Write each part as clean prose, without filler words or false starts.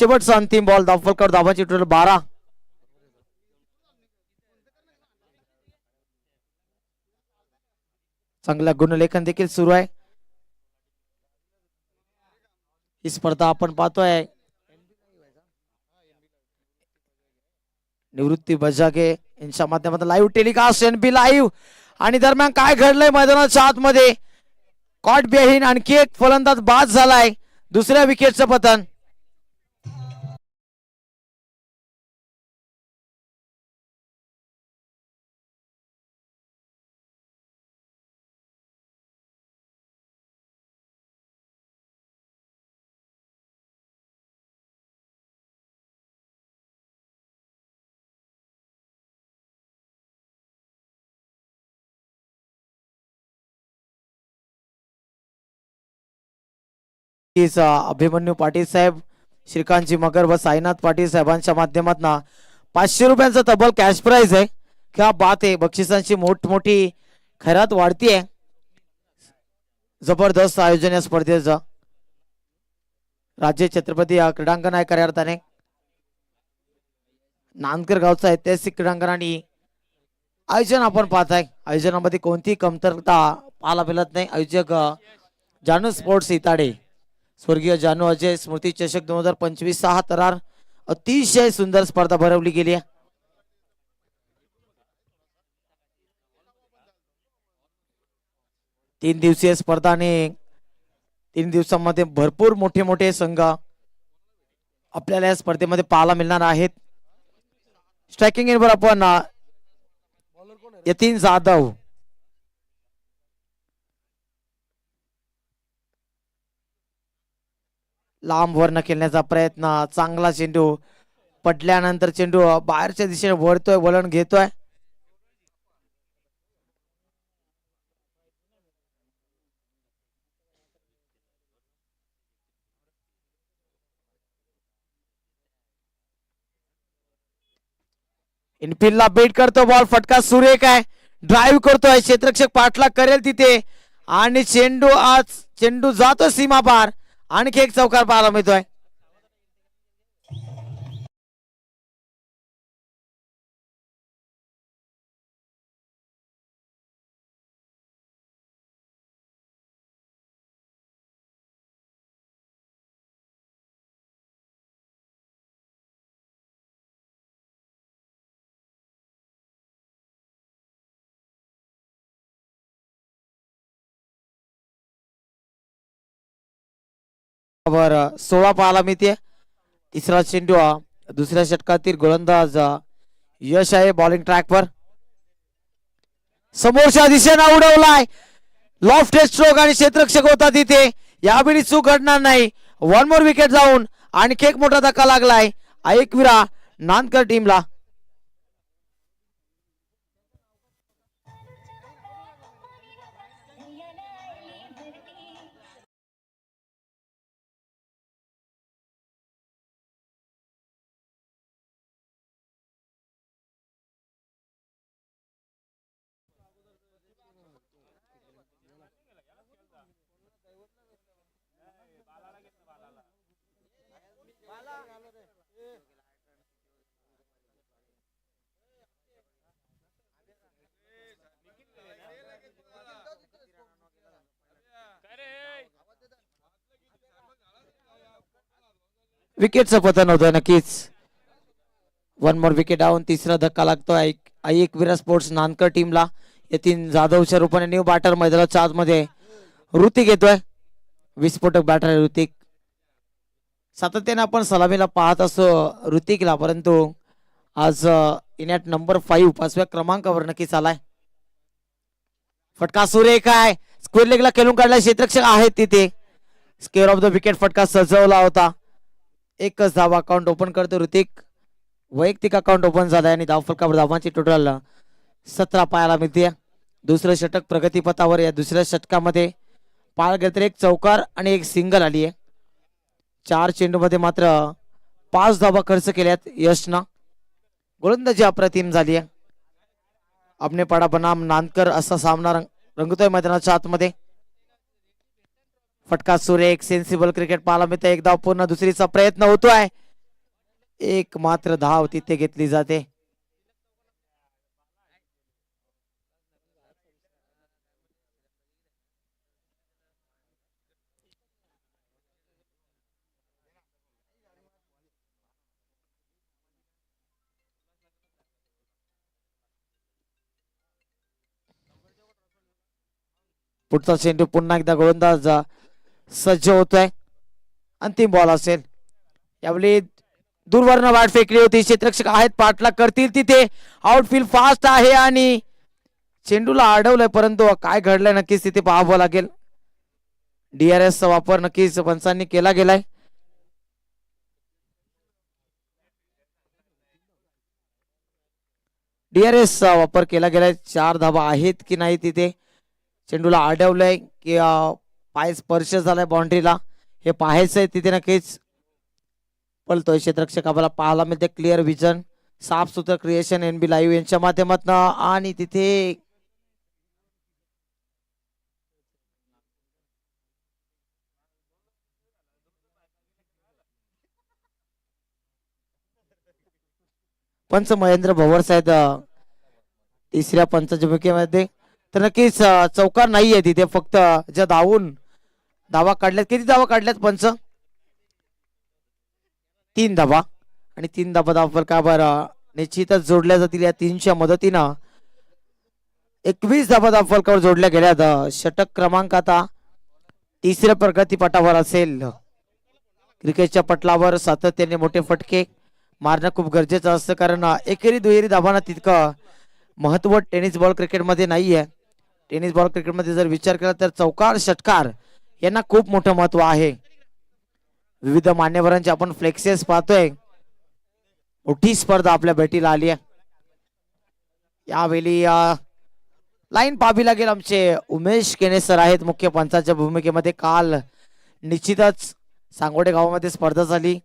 शेवटचा अंतिम बॉल धावफलकावर धावांची टोटल 12. चांगला गुणलेखन देखील सुरू आहे. ही स्पर्धा आपण पाहतोय निवृत्ती बजागे यांच्या माध्यमातून लाईव्ह टेलिकास्ट एनबी लाईव्ह. आणि दरम्यान काय घडलंय मैदानाच्या आतमध्ये, कॉट बेहीन आणखी एक फलंदाज बाद झालाय. दुसऱ्या विकेटचं पतन. अभिमन्यू पाटील साहेब, श्रीकांतजी मगर व साईनाथ पाटील साहेबांच्या माध्यमातून 500 रुपयांचा तब्बल कॅश प्राइज आहे. क्या बात आहे. बक्षिसांची मोठमोठी खैरात वाढतीये. जबरदस्त आयोजन या स्पर्धेचं. राज्य छत्रपती क्रीडांगण आहे खऱ्या अर्थाने. नांदकर गावचं ऐतिहासिक क्रीडांगण आणि आयोजन आपण पाहताय. आयोजनामध्ये कोणतीही कमतरता पाहायला मिळत नाही. आयोजक जानू स्पोर्ट्स इताडे, स्वर्गीय जानू अजय स्मृती चषक 2025 हा तरार अतिशय सुंदर स्पर्धा भरवली गेली आहे. तीन दिवसीय स्पर्धा आणि 3 दिवसांमध्ये भरपूर मोठे मोठे संघ आपल्याला या स्पर्धेमध्ये पाहायला मिळणार आहेत. स्ट्रायकिंग इनवर आपण यतीन जाधव, लांब वरनं खेळण्याचा प्रयत्न. चांगला चेंडू पडल्यानंतर चेंडू बाहेरच्या दिशेने वळतोय, वळण घेतोय. इनफिल्डला बेट करतो बॉल. फटका सुरेख आहे. ड्राईव्ह करतोय. क्षेत्ररक्षक पाठलाग करेल तिथे आणि चेंडू जातो सीमा पार. आणखी एक चौकार पाहायला मिळतोय. वर 16 पाहायला मिळते. तिसरा चेंडू दुसऱ्या षटकातील गोलंदाज यश आहे बॉलिंग ट्रॅकवर. समोरच्या दिशेने उडवलाय. लॉफ्टेड स्ट्रोक आणि क्षेत्ररक्षक होता तिथे. यावेळी चूक घडणार नाही. 1 मोर विकेट जाऊन आणखी एक मोठा धक्का लागलाय एकविरा नांदकर टीमला. विकेटचं पतन होतं नक्कीच. 1 मोर विकेट डाऊन. तिसरा धक्का लागतोय एकविरा स्पोर्ट्स नांदकर टीमला. यतीन जाधवच्या रूपाने न्यू बॅटर मैदानाच्या आतमध्ये ऋतिक येतोय. विस्फोटक बॅटर ऋतिक. सातत्याने आपण सलामीला पाहत असतो ऋतिकला, परंतु आज इनॅट नंबर 5 5व्या क्रमांकावर नक्कीच आलाय. फटका सुरेख आहे. स्क्वेअर लेगला खेळून काढला. क्षेत्ररक्षक आहेत तिथे. स्क्वेअर ऑफ द विकेट फटका सजवला होता. एकच धावा. अकाउंट ओपन करतो ऋतिक. वैयक्तिक अकाउंट ओपन झालाय आणि धावफलकावर धावांची टोटल 17 पाहायला मिळते. दुसरं षटक प्रगतीपथावर. या दुसऱ्या षटकामध्ये पाळ घेतले 1 चौकार आणि 1 सिंगल आली आहे. 4 चेंडूमध्ये मात्र 5 धावा खर्च केल्यात यशनं. गोलंदाजी अप्रतिम झाली आहे. अपने पडा बनाम नांदकर असा सामना रंगतोय मैदानाच्या आतमध्ये. फटका सुरेख. सेन्सिबल क्रिकेट पाहायला मिळतं. एक धाव पूर्ण. दुसरीचा प्रयत्न होतोय. एक मात्र धाव तिथे घेतली जाते. पुढचा चेंडू पुन्हा एकदा गोलंदाज सज्ज होतोय. अंतिम बॉल असेल. यावेळी दूरवरनं वाट फेकली होती. क्षेत्ररक्षक आहेत, पाठलाग करतील तिथे. आउटफील्ड फास्ट आहे आणि चेंडूला अडवलंय, परंतु काय घडलंय नक्कीच तिथे पाहावं लागेल. DRS चा वापर नक्कीच पंचांनी केला गेलाय. DRS चा वापर केला गेलाय. 4 धावा आहेत की नाही तिथे. चेंडूला अडवलंय की पाय स्पर्श झालाय बाउंड्रीला हे पाहायचंय तिथे. नक्कीच पळतोय क्षेत्ररक्षक आपल्याला पाहायला मिळते. क्लिअर विजन, साफ सुथर क्रिएशन NB लाईव्ह यांच्या माध्यमातून. आणि तिथे पंच महेंद्र भवर साहेब तिसऱ्या पंचाच्या भूमिकेमध्ये. तर नक्कीच चौकार नाहीये तिथे, फक्त ज्या धावा काढल्यात. किती धावा काढल्यात पंच? 3 धावा. आणि 3 धावा धावा का बरं निश्चितच जोडल्या जातील. या 3च्या मदतीनं 21 धावा धावफलकावर जोडल्या गेल्यात. षटक क्रमांक आता तिसऱ्या प्रगतीपटावर असेल. क्रिकेटच्या पटलावर सातत्याने मोठे फटके मारणं खूप गरजेचं असतं, कारण एकेरी दुहेरी धावांना तितकं महत्व टेनिस बॉल क्रिकेटमध्ये नाहीये. टेनिस बॉल क्रिकेटमध्ये जर विचार केला तर चौकार षटकार यांना खूप मोठं महत्व आहे. विविध मान्यवरांचे आपण फ्लेक्सेस पाहतोय. मोठी स्पर्धा आपल्या भेटीला आली आहे. यावेळी लाईन पाहावी लागेल. आमचे उमेश केने सर आहेत मुख्य पंचाच्या भूमिकेमध्ये. काल निश्चितच सांगोडे गावामध्ये स्पर्धा झाली.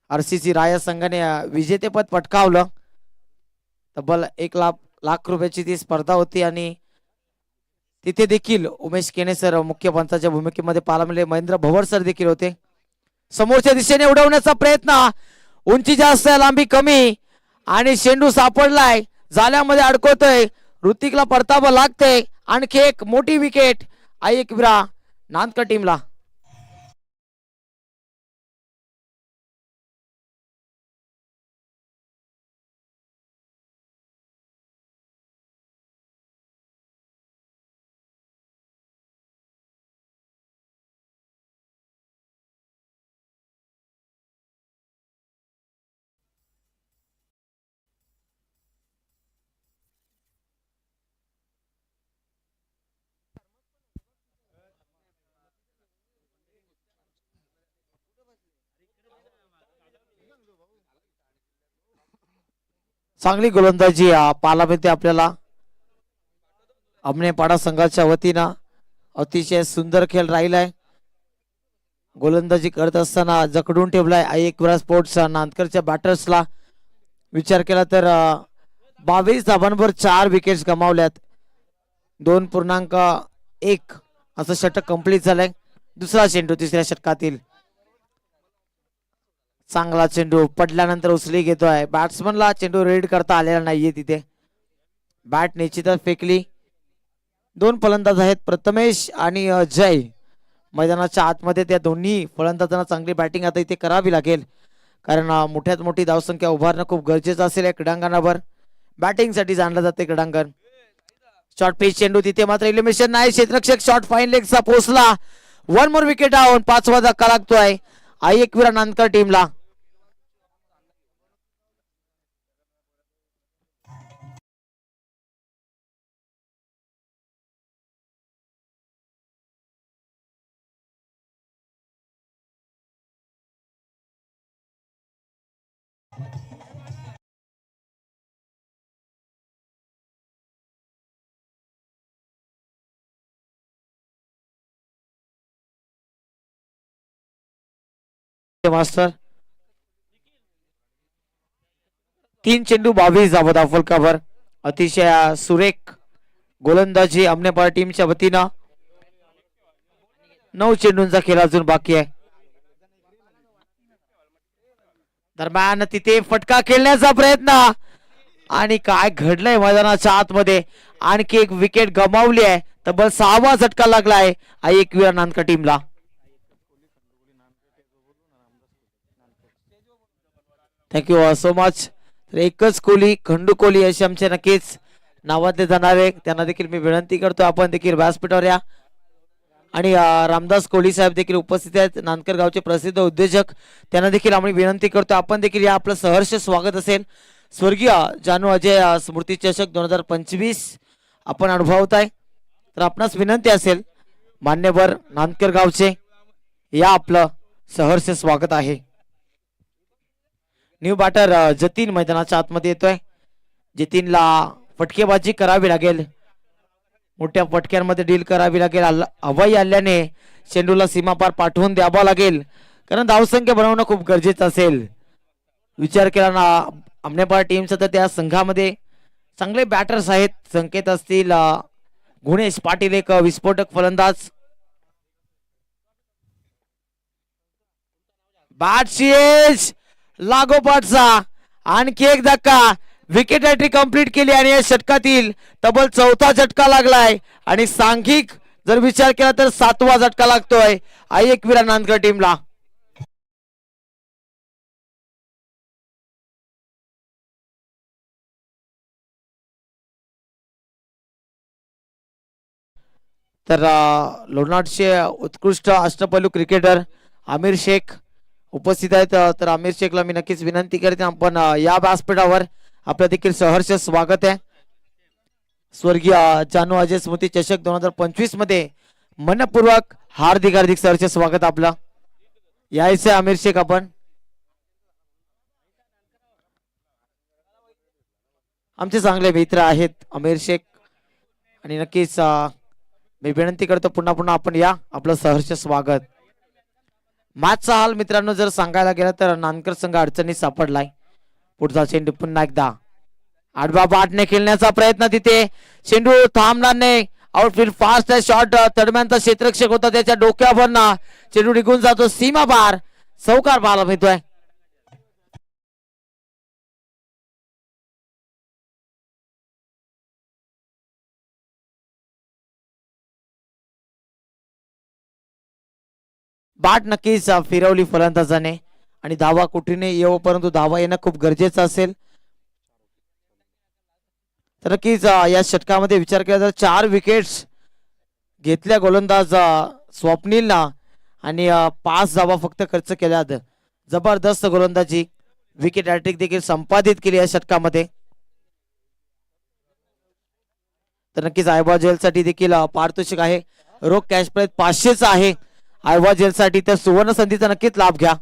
RCC राया संघाने विजेतेपद पटकावलं. तब्बल 1 लाख रुपयाची ती स्पर्धा होती आणि तिथे देखील उमेश केने सर मुख्य पंचाच्या भूमिकेमध्ये पाहायला मिळाले. महेंद्र भवर सर देखील होते. समोरच्या दिशेने उडवण्याचा प्रयत्न, उंची जास्त आहे लांबी कमी, आणि शेंडू सापडलाय, जाल्यामध्ये अडकवतोय. ऋतिकला परतावं लागतंय. आणखी एक मोठी विकेट आयकविरा नांदकर टीमला. चांगली गोलंदाजी पाहायला मिळते आपल्याला. अमनेपाडा संघाच्या वतीनं अतिशय सुंदर खेळ राहिलाय. गोलंदाजी करत असताना जकडून ठेवलाय आयकविरा स्पोर्ट्स नांदकरच्या बॅटर्सला. विचार केला तर 22 धावांवर 4 विकेट्स गमावल्यात. 2.1 असं षटक कंप्लीट झालंय. दुसरा चेंडू तिसऱ्या षटकातील. चांगला चेंडू पडल्यानंतर उचली घेतोय. बॅट्समनला चेंडू रीड करता आलेला नाहीये तिथे. बॅट निश्चितच फेकली. 2 फलंदाज आहेत, प्रथमेश आणि जय मैदानाच्या आतमध्ये. त्या दोन्ही फलंदाजांना चांगली बॅटिंग आता इथे करावी लागेल, कारण मोठ्यात मोठी धावसंख्या उभारणं खूप गरजेचं असेल. या क्रीडांगणावर बॅटिंगसाठी जाणलं जाते क्रीडांगण. शॉर्ट पिच चेंडू तिथे मात्र इलिमिनेशन नाही. क्षेत्ररक्षक शॉर्ट फाईन लेगचा पोहोचला. 1 मोर विकेट डाऊन. 5वा धक्का लागतोय आयकविरा नांदकर टीमला. मास्टर 3 चेंडू 22 धावा धावफलकावर. अतिशय सुरेख गोलंदाजी अमनेपाडा टीमच्या वतीनं. 9 चेंडूंचा खेळ अजून बाकी आहे. दरम्यान तिथे फटका खेळण्याचा प्रयत्न आणि काय घडलंय मैदानाच्या आतमध्ये. आणखी एक विकेट गमावली आहे. तब्बल 6वा झटका लागलाय एकविरा नानकर टीमला. Thank you so much. तर एकच कोहली खंडू कोहली असे आमचे नक्कीच नावातले जाणार आहे. त्यांना देखील मी विनंती करतो आपण देखील व्यासपीठावर या. आणि रामदास कोहली साहेब देखील उपस्थित आहेत, नानकर गावचे प्रसिद्ध उद्योजक. त्यांना देखील आम्ही विनंती करतो आपण देखील या. आपलं सहर्ष स्वागत असेल. स्वर्गीय जानू अजय स्मृती चषक 2025 आपण अनुभवत आहे. तर आपणास विनंती असेल मान्यवर नानकर गावचे या, आपलं सहर्ष स्वागत आहे. न्यू बॅटर जतीन मैदानाच्या आतमध्ये येतोय. जतीनला फटकेबाजी करावी लागेल, मोठ्या फटक्यांमध्ये डील करावी लागेल. हवाई हल्ल्याने चेंडूला सीमापार पाठवून द्यावा लागेल, कारण धावसंख्या बनवणं खूप गरजेचं असेल. विचार केला ना आमनेपार टीमचा तर त्या संघामध्ये चांगले बॅटर्स आहेत. संकेत असतील, गुणेश पाटील एक विस्फोटक फलंदाज. बॅटशीज लागोपाठचा आणखी एक धक्का. विकेट हॅट्रिक कंप्लीट केली आणि या षटकातील तब्बल 4था झटका लागलाय. आणि सांघिक जर विचार केला तर 7वा झटका लागतोय एकविरा नानकर टीमला. तर लोणावळचे उत्कृष्ट अष्टपैलू क्रिकेटर आमिर शेख उपस्थित आहेत. तर आमिर शेखला मी नक्कीच विनंती करते आपण या व्यासपीठावर. आपलं देखील सहर्ष स्वागत आहे. स्वर्गीय जानू अजय स्मृती चषक 2025 मध्ये मनपूर्वक हार्दिक हार्दिक सहर्ष स्वागत आपलं. यायचं आमिर शेख आपण. आमचे चांगले मित्र आहेत आमिर शेख, आणि नक्कीच मी विनंती करतो पुन्हा पुन्हा आपण या, आपलं सहर्ष स्वागत. मॅचचा हाल मित्रांनो जर सांगायला गेला तर नानकर संघ अडचणीत सापडलाय. पुढचा चेंडू पुन्हा एकदा आडवा बाटने खेळण्याचा प्रयत्न, तिथे चेंडू थांबणार नाही. आउटफील्ड फास्ट आहे, शॉट तडम्यांचा क्षेत्ररक्षक होता त्याच्या डोक्यावर चेंडू निघून जातो सीमा पार. चौकार पाहायला मिळतोय. बाट नक्कीच फिरवली फलंदाजाने आणि धावा कुठेने येऊ, परंतु धावा येणं खूप गरजेचं असेल. तर नक्कीच या षटकामध्ये विचार केला तर 4 विकेट्स घेतल्या गोलंदाज स्वप्नीलना आणि 5 धावा फक्त खर्च केल्यात. जबरदस्त गोलंदाजी, विकेट हॅट्रिक देखील संपादित केली या षटकामध्ये. तर नक्कीच आयबा जेलसाठी देखील पारितोषिक आहे, रोख कॅश प्राइज 500च आहे आयवा जेलसाठी. तर सुवर्ण संधीचा नक्कीच लाभ घ्या.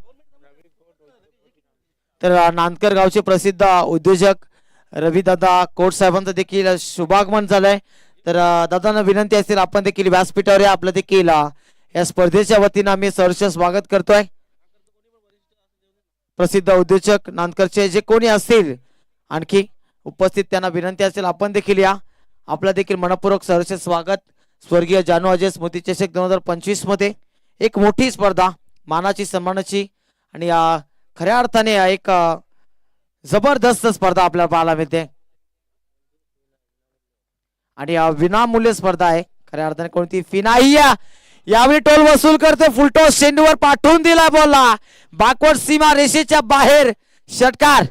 तर नानकर गावचे प्रसिद्ध उद्योजक रविदादा कोट साहेबांचं देखील शुभागमन झालंय. तर दादांना विनंती असेल आपण देखील व्यासपीठावर या. आपलं देखील या स्पर्धेच्या वतीनं आम्ही सहर्ष स्वागत करतोय. प्रसिद्ध उद्योजक नानकरचे जे कोणी असतील आणखी उपस्थित त्यांना विनंती असेल आपण देखील या. आपलं देखील मनपूर्वक सहर्ष स्वागत. स्वर्गीय जानू अजय स्मृती चषक 2025 मध्ये एक मोठी स्पर्धा, मानाची सन्मानाची आणि खऱ्या अर्थाने एक जबरदस्त स्पर्धा आपल्याला पाहायला मिळते. आणि विनामूल्य स्पर्धा आहे खऱ्या अर्थाने, कोणती फी नाही. यावेळी टोल वसूल करते, फुलटॉस चेंडूवर पाठवून दिला बॉलला बॅकवर्ड सीमा रेषेच्या बाहेर. षटकार.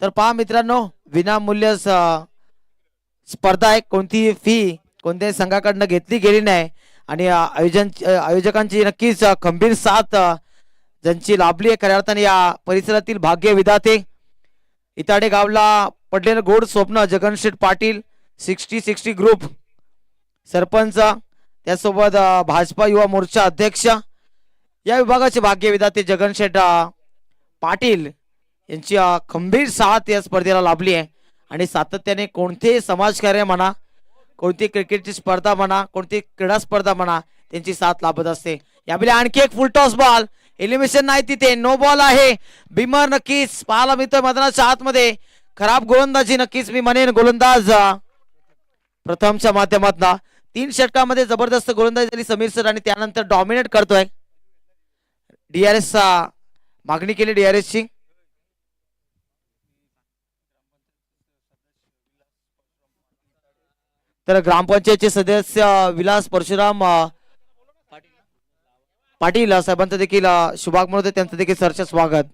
तर पहा मित्रांनो, विनामूल्य स्पर्धा आहे, कोणती फी कोणत्याही संघाकडनं घेतली गेली नाही. आणि आयोजकांची नक्कीच खंबीर साथ ज्यांची लाभली आहे खऱ्या अर्थाने या परिसरातील भाग्य विधाते. इताडे गावला पडलेलं गोड स्वप्न जगनशेठ पाटील 60-60 ग्रुप सरपंच, त्यासोबत भाजपा युवा मोर्चा अध्यक्ष, या विभागाचे भाग्य विधाते जगनशेठ पाटील यांची खंबीर साथ या स्पर्धेला लाभली आहे. आणि सातत्याने कोणतेही समाजकार्य म्हणा, कोणती क्रिकेटची स्पर्धा म्हणा, कोणती क्रीडा स्पर्धा म्हणा, त्यांची साथ लाभत असते. यावेळी आणखी एक फुल टॉस बॉल, एलिमिनेशन नाही तिथे, नो बॉल आहे. बिमर नक्कीच पाहायला मिळतोय मैदानाच्या आतमध्ये. खराब गोलंदाजी नक्कीच मी म्हणेन. गोलंदाज प्रथमच्या माध्यमातून 3 षटकामध्ये जबरदस्त गोलंदाजी झाली समीर सर आणि त्यानंतर डॉमिनेट करतोय. DRS मागणी केली DRS ची. तर ग्रामपंचायतचे सदस्य विलास परशुराम पाटील साहेबांचं देखील शुभागमन होते, त्यांचं देखील सरचे स्वागत.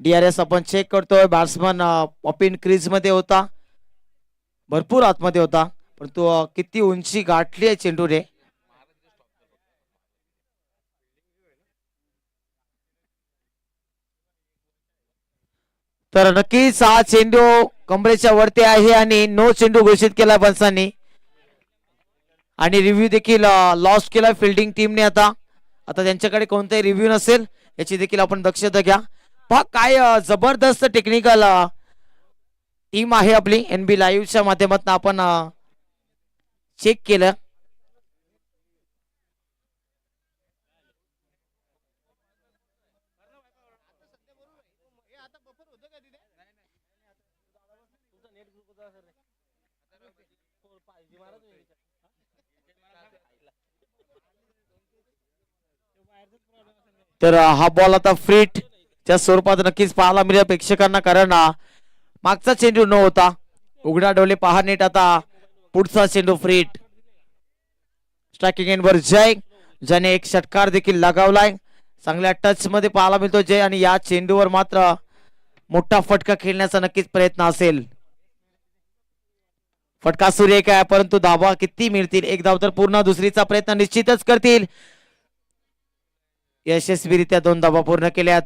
DRS आपण चेक करतोय. बॅट्समन ऑपिन क्रीज मध्ये होता, भरपूर आतमध्ये होता, पण तो किती उंची गाठली आहे चेंडूने. तर नक्कीच हा चेंडू कमरेच्या वरती आहे आणि नो चेंडू घोषित केला पंचांनी आणि रिव्ह्यू देखील लॉस्ट केला फिल्डिंग टीमने. आता त्यांच्याकडे कोणताही रिव्ह्यू नसेल याची देखील आपण दक्षता घ्या. पहा काय जबरदस्त टेक्निकल टीम आहे आपली. NB लाईव्हच्या माध्यमातून आपण चेक केलं. तर हा बॉल आता फ्रीट च्या स्वरूपात नक्कीच पाहायला मिळेल प्रेक्षकांना, कारण मागचा चेंडू न होता. उघडा डोले पहा नेट. आता पुढचा चेंडू फ्रीट. स्ट्रायकिंग एंडवर जय, ज्याने एक षटकार देखील लगावलाय. चांगल्या टच मध्ये पाहायला मिळतो जय आणि या चेंडूवर मात्र मोठा फटका खेळण्याचा नक्कीच प्रयत्न असेल. फटका सूर्य काय, परंतु धावा किती मिळतील? एक धाव तर पूर्ण. दुसरीचा प्रयत्न निश्चितच करतील. यशस्वीरित्या 2 धावा पूर्ण केल्यात.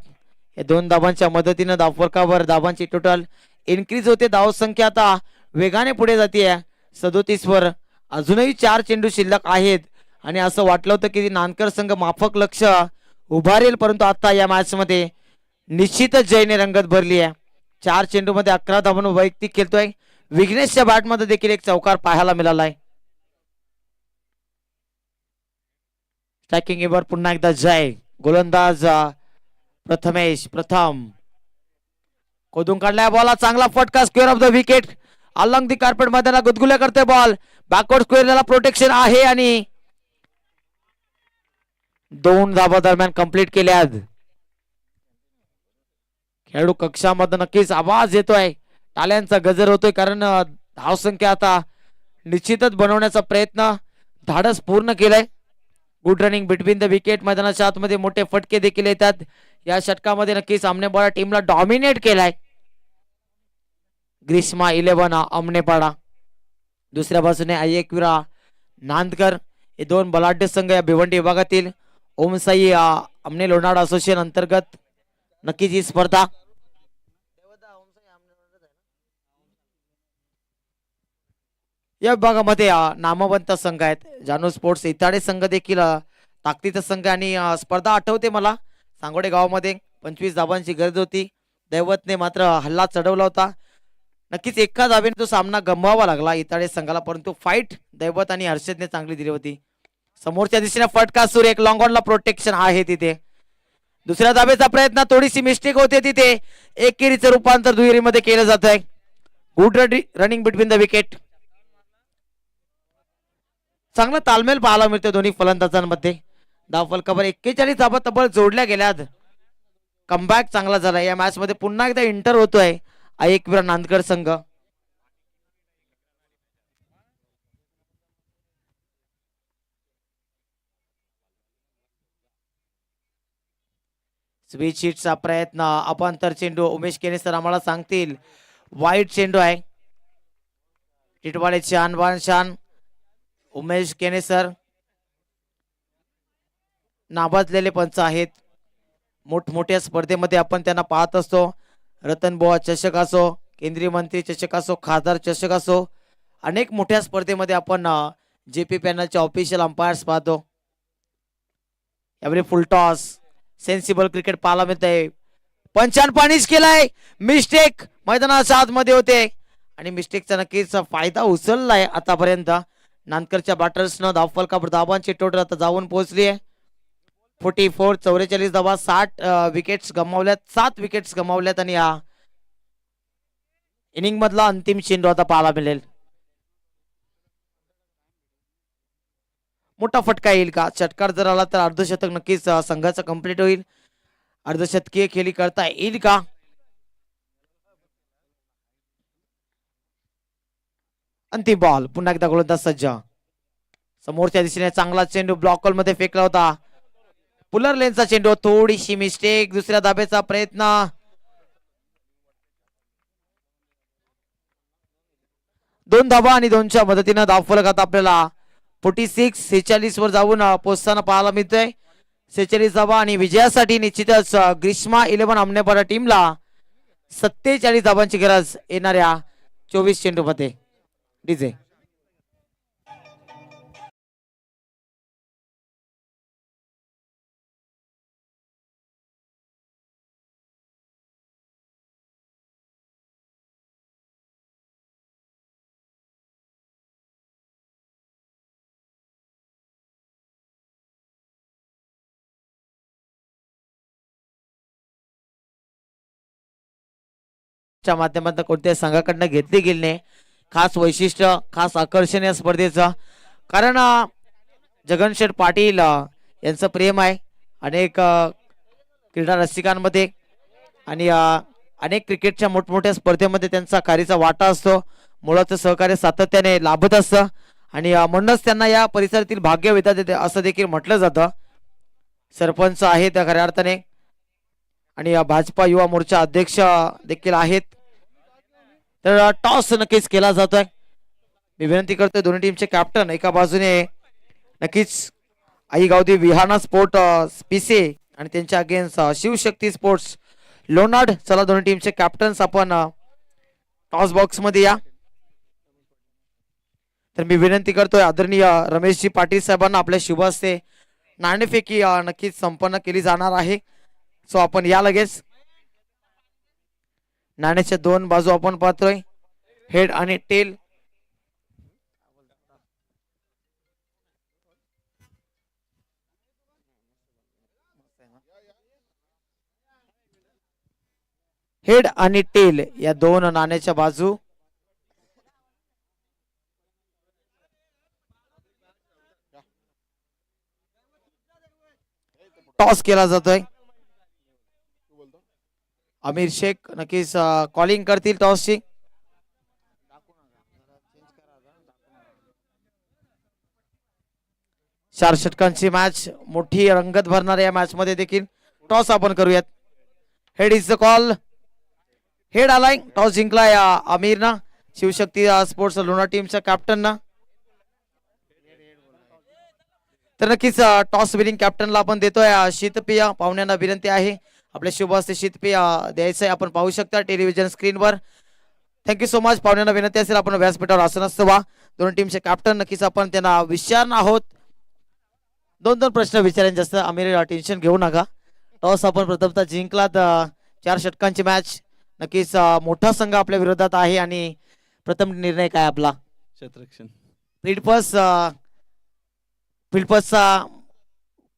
या 2 धावांच्या मदतीने धावफलकावर धावांची टोटल इन्क्रीज होते. धाव संख्या आता वेगाने पुढे जाते 37 वर. अजूनही 4 चेंडू शिल्लक आहेत आणि असं वाटलं होतं की नानकर संघ माफक लक्ष उभारेल, परंतु आता या मॅच मध्ये निश्चितच जयने रंगत भरली आहे. 4 चेंडू मध्ये 11 धावांवर वैयक्तिक खेळतोय. विघ्नेशच्या बॅट मध्ये देखील एक चौकार पाहायला मिळालाय. स्ट्रायकिंग एवर पुन्हा एकदा जय. गोलंदाज प्रथमेश प्रथम खोदून काढलाय बॉल. चांगला फटका square of the wicket. Along the carpet मध्ये गुदगुल्या करते बॉल. बॅकवर्ड स्क्वेअरला प्रोटेक्शन आहे आणि 2 धावा दरम्यान कंप्लीट केल्यात. खेळाडू कक्षामध्ये नक्कीच आवाज येतोय, टाळ्यांचा गजर होतोय, कारण धावसंख्या आता निश्चितच बनवण्याचा प्रयत्न धाडस पूर्ण केलाय. Good running between the wicket. मैदानाच्या आतमध्ये मोठे फटके देखील येतात. या षटकामध्ये नक्कीच आमनेपाडा टीमला डॉमिनेट केलाय. ग्रीष्मा 11 अमनेपाडा. दुसऱ्या बाजूने आयेकविरा नांदकर. हे 2 बलाढ्य संघ या भिवंडी विभागातील ओमसाई अमने लोणावळा असोसिएशन अंतर्गत नक्कीच ही स्पर्धा. या विभागामध्ये नामवंत संघ आहेत. जानू स्पोर्ट्स इताडे संघ देखील ताकदीचा संघ आणि स्पर्धा आठवते मला. सांगोडे गावामध्ये 25 धावांची गरज होती. दैवतने मात्र हल्ला चढवला होता. नक्कीच एका धावेने तो सामना गमवावा लागला इताडे संघाला, परंतु फाईट दैवत आणि हर्षदने चांगली दिली होती. समोरच्या दिशेने फटका सुरू. एक लॉंग ऑनला प्रोटेक्शन आहे तिथे. दुसऱ्या धावेचा प्रयत्न, थोडीशी मिस्टेक होते तिथे. एकेरीचं रूपांतर दुहेरीमध्ये केलं जात आहे. Good running between the wicket. चांगला तालमेल पाहायला मिळतो दोन्ही फलंदाजांमध्ये. धावफलकावर 41 धावा तब्बल जोडल्या गेल्यात. कमबॅक चांगला झाला. या मॅच मध्ये पुन्हा एकदा इंटर होतोय आयेकवीर नांदकर संघ. स्विच हिटचा प्रयत्न. अपांतर चेंडू. उमेश केने सर आम्हाला सांगतील. वाईट चेंडू आहे. टिटवाळे छान बाण छान. उमेश केने सर नाबाजलेले पंच आहेत. मोठमोठ्या स्पर्धेमध्ये आपण त्यांना पाहत असतो. रतनबुवा चषक असो, केंद्रीय मंत्री चषक असो, खासदार चषक असो, अनेक मोठ्या स्पर्धेमध्ये आपण JP पॅनलचे ऑफिशियल अंपायर्स पाहतो. यावेळी फुल टॉस सेन्सिबल क्रिकेट पाहायला मिळतंय. पंचान पाणीच केलाय. मिस्टेक मैदानाच्या आतमध्ये होते आणि मिस्टेकचा नक्कीच फायदा उचललाय आतापर्यंत. नांदकरच्या बॅटर्सनं धावफलकावर धावांची टोटल आता जाऊन पोहोचली आहे 44. 44 धावा. 60 विकेट्स गमावल्यात. 7 विकेट्स गमावल्यात आणि इनिंग मधला अंतिम चेंडू आता पाहायला मिळेल. मोठा फटका येईल का? षटकार जर आला तर अर्धशतक नक्कीच संघाचं कंप्लीट होईल. अर्धशतकीय खेळी करता येईल का? अंतिम बॉल. पुन्हा एकदा गोलंदाज सज्ज. समोरच्या दिशेने चांगला चेंडू ब्लॉक होल मध्ये फेकला होता. पुलर लेनचा चेंडू. थोडीशी मिस्टेक. दुसऱ्या धाब्याचा प्रयत्न. 2 धाबा आणि 2च्या मदतीनं धावफलक आता आपल्याला 46 वर जाऊन पोहोचताना पाहायला मिळतोय. 46 धाबा आणि विजयासाठी निश्चितच ग्रीष्मा 11 आमनेपाडा टीमला 47 धाबांची गरज येणाऱ्या 24 चेंडू मध्ये. डीजे च्या माध्यमातून कोणत्याही संघाकडनं घेतली गेली नाही. खास वैशिष्ट्य, खास आकर्षण या स्पर्धेचं. कारण जगनशेठ पाटील यांचं प्रेम आहे अनेक क्रीडा रसिकांमध्ये आणि अनेक क्रिकेटच्या मोठमोठ्या स्पर्धेमध्ये त्यांचा खारीचा वाटा असतो. मुळाचं सहकार्य सातत्याने लाभत असतं आणि म्हणूनच त्यांना या परिसरातील भाग्य विधाते असं देखील म्हटलं जातं. सरपंच आहेत त्या खऱ्या अर्थाने आणि भाजपा युवा मोर्चा अध्यक्ष देखील आहेत. तर टॉस नक्कीच केला जातोय. मी विनंती करतोय दोन्ही टीमचे कॅप्टन एका बाजूने नक्कीच आई गावदी विहाना स्पोर्ट पिसे आणि त्यांच्या अगेन्स्ट शिवशक्ती स्पोर्ट्स लोणाड. चला दोन्ही टीमचे कॅप्टन्स आपण टॉस बॉक्स मध्ये या. तर मी विनंती करतोय आदरणीय रमेशजी पाटील साहेबांना आपल्या शुभ हस्ते नाणेफेकी नक्कीच संपन्न केली जाणार आहे. सो आपण या लगेच. नाण्याच्या 2 बाजू आपण पाहतोय. हेड आणि टेल. हेड आणि टेल या 2 नाण्याच्या बाजू. टॉस केला जातोय. अमीर शेख नक्कीच कॉलिंग करतील टॉसची. चार षटकांची मॅच, मोठी रंगत भरणार या मॅच मध्ये देखील. टॉस आपण करूयात. Head is the call. Head आलाय. टॉस जिंकलाय आमिरनं, शिवशक्ती स्पोर्ट्स लोणार टीमच्या कॅप्टनना. तर नक्कीच टॉस विनिंग कॅप्टनला आपण देतोय शीतपेय. पाहुण्यांना विनंती आहे आपल्या शुभ हस्ते शीतपेय द्यायचंय. आपण पाहू शकता टेलिव्हिजन स्क्रीनवर. Thank you so much. पाहुण्यांना विनंती असेल आपण व्यासपीठावर आसनस्थ व्हा. दोन टीमचे कॅप्टन नक्कीच आपण त्यांना विचारणार आहोत. 2 प्रश्न विचारेन. जास्त आमिर टेन्शन घेऊ नका. टॉस आपण प्रथमतः जिंकलात. 4 षटकांची मॅच. नक्कीच मोठा संघ आपल्या विरोधात आहे आणि प्रथम निर्णय काय आपला? क्षेत्ररक्षण. फील्डपसचा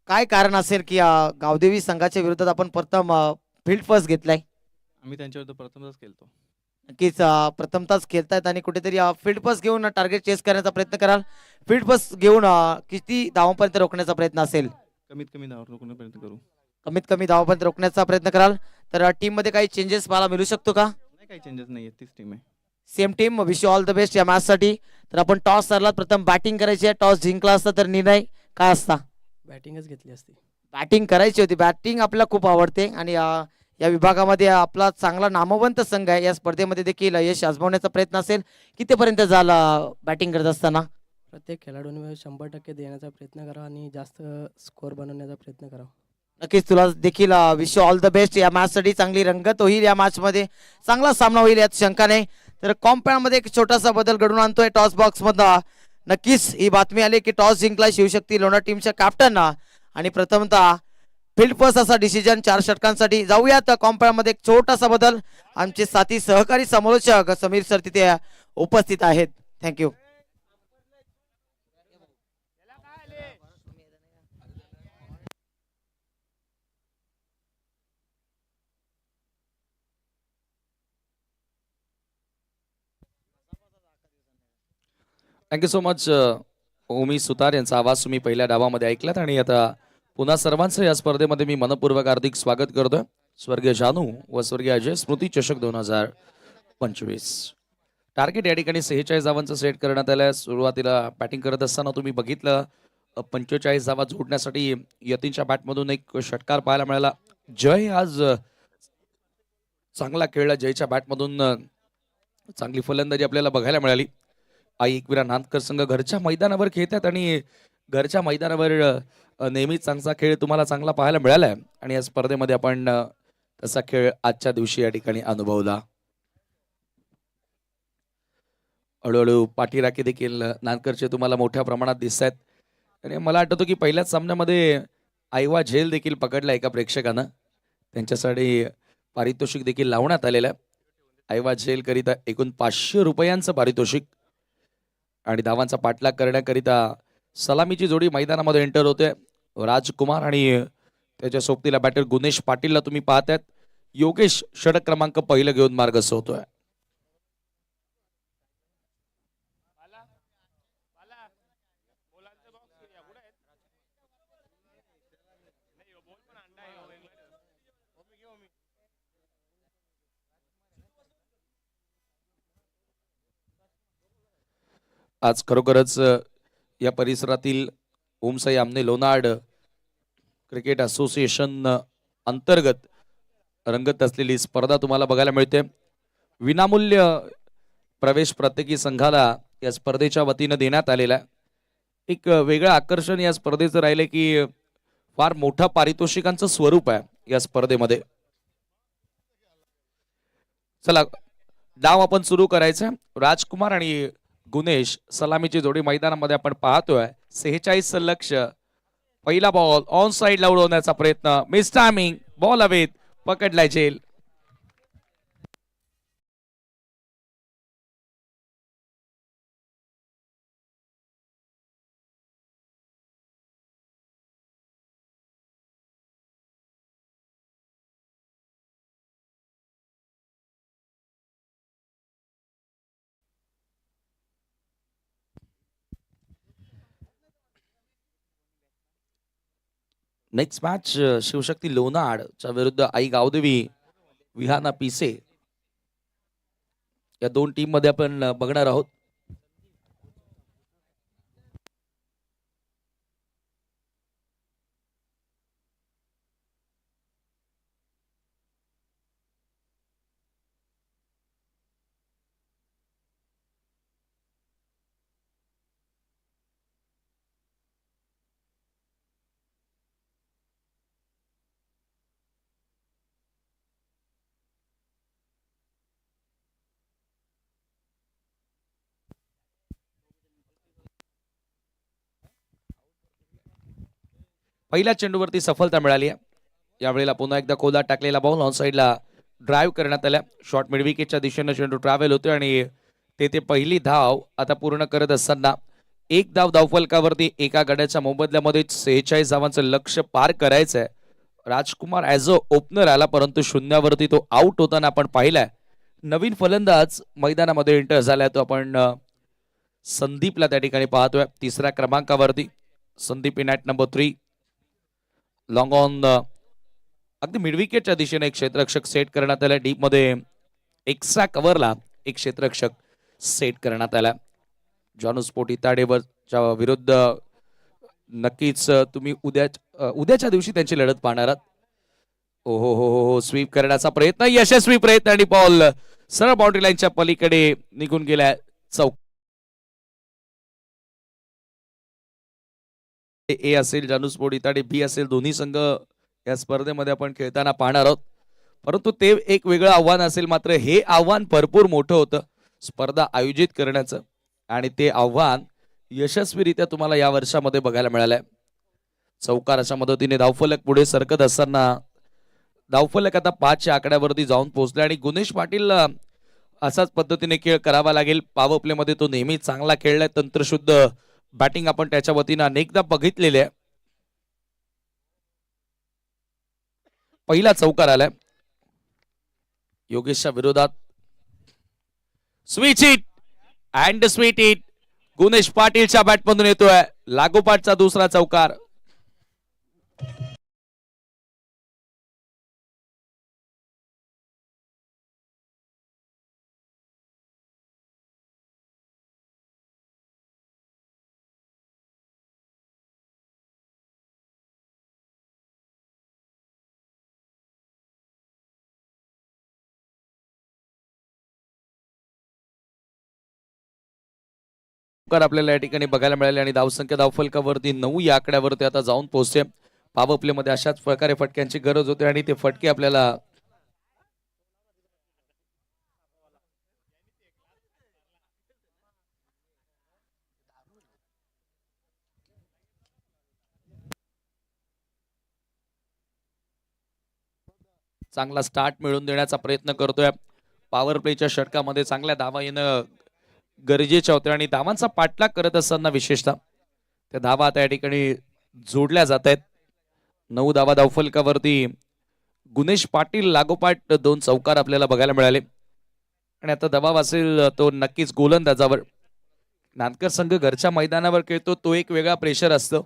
काय कारण असेल की गावदेवी संघाच्या विरोधात आपण प्रथम फील्ड फर्स्ट घेतलाय? आम्ही त्यांच्याविरुद्ध प्रथमच खेळतो. नक्कीच प्रथमताच खेळतायत आणि कुठेतरी फील्ड फर्स्ट घेऊन टार्गेट चेस करण्याचा प्रयत्न कराल. फील्ड फर्स्ट घेऊन किती धावांपर्यंत रोखण्याचा प्रयत्न असेल? कमीत कमी धावा रोखण्याचा प्रयत्न करू. कमीत कमी धावांपर्यंत रोखण्याचा प्रयत्न कराल. तर टीम मध्ये काही चेंजेस पाहायला मिळू शकतो का? नाही, काही चेंजेस नाहीये. तीच टीम आहे. Same team. Wish you all the best या मॅच साठी. तर आपण टॉस सरला प्रथम बॅटिंग करायची आहे. टॉस जिंकला असता तर निर्णय काय असता? बॅटिंगच घेतली असती. बॅटिंग करायची होती. बॅटिंग आपल्याला खूप आवडते आणि या विभागामध्ये आपला चांगला नामवंत संघ आहे. या स्पर्धेमध्ये देखील यश आजमावण्याचा प्रयत्न असेल. कितीपर्यंत झाला बॅटिंग करत असताना? प्रत्येक खेळाडूने 100% देण्याचा प्रयत्न करा आणि जास्त स्कोअर बनवण्याचा प्रयत्न करा. नक्कीच तुला देखील wish you all the best या मॅच साठी. चांगली रंगत होईल या मॅच मध्ये. चांगला सामना होईल यात शंका नाही. तर कॉम्पॅक्ट मध्ये एक छोटासा बदल घडून आणतोय टॉस बॉक्स मधला. नक्कीच ही बातमी आली की टॉस जिंकला शिवशक्ती लोणार टीमच्या कॅप्टनना आणि प्रथमतः फील्ड फर्स्ट असा डिसिजन 4 षटकांसाठी. जाऊयात कॉम्पॅक्ट मध्ये एक छोटासा बदल. आमचे साथी सहकारी समालोचक समीर सर तिथे उपस्थित आहेत. थँक्यू. थँक्यू सो मच ओमी सुतार यांचा आवाज तुम्ही पहिल्या डावामध्ये ऐकलात आणि आता पुन्हा सर्वांचं या स्पर्धेमध्ये मी मनपूर्वक हार्दिक स्वागत करतोय. स्वर्गीय जानू व स्वर्गीय अजय स्मृती चषक 2025. टार्गेट या ठिकाणी 46 धावांचं सेट करण्यात आलं. सुरुवातीला बॅटिंग करत असताना तुम्ही बघितलं 45 धावा जोडण्यासाठी यतीनच्या बॅटमधून एक षटकार पाहायला मिळाला. जय आज चांगला खेळला. जयच्या बॅटमधून चांगली फलंदाजी आपल्याला बघायला मिळाली. आई एकविरा नांदकर संघ घरच्या मैदानावर खेळतात आणि घरच्या मैदानावर नेहमीच चांगला खेळ तुम्हाला चांगला पाहायला मिळाला आहे आणि या स्पर्धेमध्ये आपण तसा खेळ आजच्या दिवशी या ठिकाणी अनुभवला. हळूहळू पाठीराखी देखील नांदकरचे तुम्हाला मोठ्या प्रमाणात दिसत आहेत आणि मला आठवतं की पहिल्याच सामन्यामध्ये आयवा झेल देखील पकडला एका प्रेक्षकानं. त्यांच्यासाठी पारितोषिक देखील लावण्यात आलेलं आहे. आयवा झेल करिता एकूण 500 रुपयांचं पारितोषिक आणि धावांचा पाठलाग करण्याकरिता सलामीची जोडी मैदानामध्ये एंटर होते. राजकुमार आणि त्याच्या सोबतीला बॅटर गुणेश पाटीलला तुम्ही पाहतायत. योगेश षटक क्रमांक पहिलं घेऊन मार्गस्थ होतोय. आज खरोखरच या परिसरातील ओमसाई आमने लोनाड क्रिकेट असोसिएशन अंतर्गत रंगत असलेली स्पर्धा तुम्हाला बघायला मिळते. विनामूल्य प्रवेश प्रत्येकी संघाला या स्पर्धेच्या वतीनं देण्यात आलेला आहे. एक वेगळं आकर्षण या स्पर्धेचं राहिलं की फार मोठा पारितोषिकांचं स्वरूप आहे या स्पर्धेमध्ये. चला डाव आपण सुरू करायचं. राजकुमार आणि गुणेश सलामीची जोडी मैदानामध्ये आपण पाहतोय. 46 लक्ष. पहिला बॉल ऑन साइडला उडवण्याचा प्रयत्न. Miss timing. बॉल हवेत. पकडलाय झेल. नेक्स्ट मॅच शिवशक्ती लोणाडच्या विरुद्ध आई गावदेवी विहाना पिसे या दोन टीम मध्ये आपण बघणार आहोत. पहिल्या चेंडूवरती सफलता मिळाली आहे. यावेळेला पुन्हा एकदा खोलात टाकलेला बॉल ऑन साइडला ड्राईव्ह करण्यात आला. शॉर्ट मिडविकेटच्या दिशेने चेंडू ट्रॅव्हल होते आणि ते पहिली धाव आता पूर्ण करत असताना एक धाव धावफलकावरती एका गड्याच्या मोबदल्यामध्ये 46 धावांचं लक्ष पार करायचं आहे. राजकुमार ऍज अ ओपनर आला परंतु शून्यावरती तो आउट होताना आपण पाहिलाय. नवीन फलंदाज मैदानामध्ये एंटर झालाय तो आपण संदीपला त्या ठिकाणी पाहतोय. तिसऱ्या क्रमांकावरती Sandeep in at number 3. Long on अगदी मिडविकेटच्या दिशेने एक क्षेत्ररक्षक सेट करण्यात आला. डीप मध्ये एक्स्ट्रा कव्हरला एक क्षेत्ररक्षक सेट करण्यात आला. जानू स्पोर्ट इताडेवरच्या विरुद्ध नक्कीच तुम्ही उद्याच्या दिवशी त्यांची लढत पाहणार आहात. ओहो हो हो हो स्वीप करण्याचा प्रयत्न. यशस्वी प्रयत्न आणि बॉल सरळ बाउंड्री लाईनच्या पलीकडे निघून गेला. चौक ए असेल जानू स्पोर्ट इताडे बी असेल दोन्ही संघ या स्पर्धेमध्ये आपण खेळताना पाहणार आहोत. परंतु ते एक वेगळं आव्हान असेल. मात्र हे आव्हान भरपूर मोठं होतं स्पर्धा आयोजित करण्याचं आणि ते आव्हान यशस्वीरित्या तुम्हाला या वर्षामध्ये बघायला मिळालंय. चौकार अशा मदतीने धावफलक पुढे सरकत असताना धावफलक आता 5च्या आकड्यावरती जाऊन पोहोचले आणि गुणेश पाटील असाच पद्धतीने खेळ करावा लागेल. पॉवर प्ले मध्ये तो नेहमी चांगला खेळलाय. तंत्रशुद्ध बॅटिंग आपण त्याच्या वतीनं अनेकदा बघितलेले आहे. पहिला चौकार आलाय योगेशच्या विरोधात. Switch it and sweet it. Gunesh पाटीलच्या बॅटमधून येतोय लागोपाठचा दुसरा चौकार. आपल्याला या ठिकाणी बघायला मिळाले आणि धावसंख्या धावफलकावरती 9 या आकड्यावरती आता जाऊन पोहोचते. पॉवर प्ले मध्ये अशाच प्रकारे फटक्यांची गरज होते आणि ते फटके आपल्याला चांगला स्टार्ट मिळवून देण्याचा प्रयत्न करतोय. पॉवर प्लेच्या षटकामध्ये चांगल्या धावा येणं गरजेच्या होत्या आणि धावांचा पाठलाग करत असताना विशेषतः त्या धावा आता या ठिकाणी जोडल्या जात आहेत. 9 धावा धावफलकावरती गुणेश पाटील लागोपाठ 2 चौकार आपल्याला बघायला मिळाले आणि आता दबाव असेल तो नक्कीच गोलंदाजावर. नांदकर संघ घरच्या मैदानावर खेळतो तो एक वेगळा प्रेशर असतो.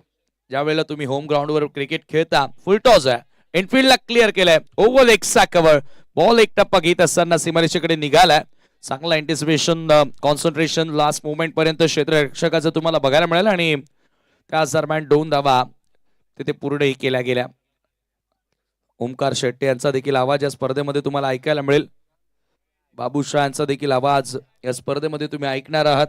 ज्या वेळेला तुम्ही होम ग्राउंडवर क्रिकेट खेळता फुल टॉस आहे इनफिल्डला क्लिअर केलाय ओव्हर लेगचा कव्हर बॉल एक टप्पा घेत असताना सीमारेषेकडे निघालाय. चांगला अँटिसिपेशन कॉन्सन्ट्रेशन लास्ट मोमेंट पर्यंत क्षेत्ररक्षकाचं तुम्हाला बघायला मिळालं आणि त्याच दरम्यान 2 धावा तिथे पूर्णही केल्या गेल्या. ओमकार शेट्टे यांचा देखील आवाज या स्पर्धेमध्ये तुम्हाला ऐकायला मिळेल. बाबूशाह यांचा देखील आवाज या स्पर्धेमध्ये तुम्ही ऐकणार आहात.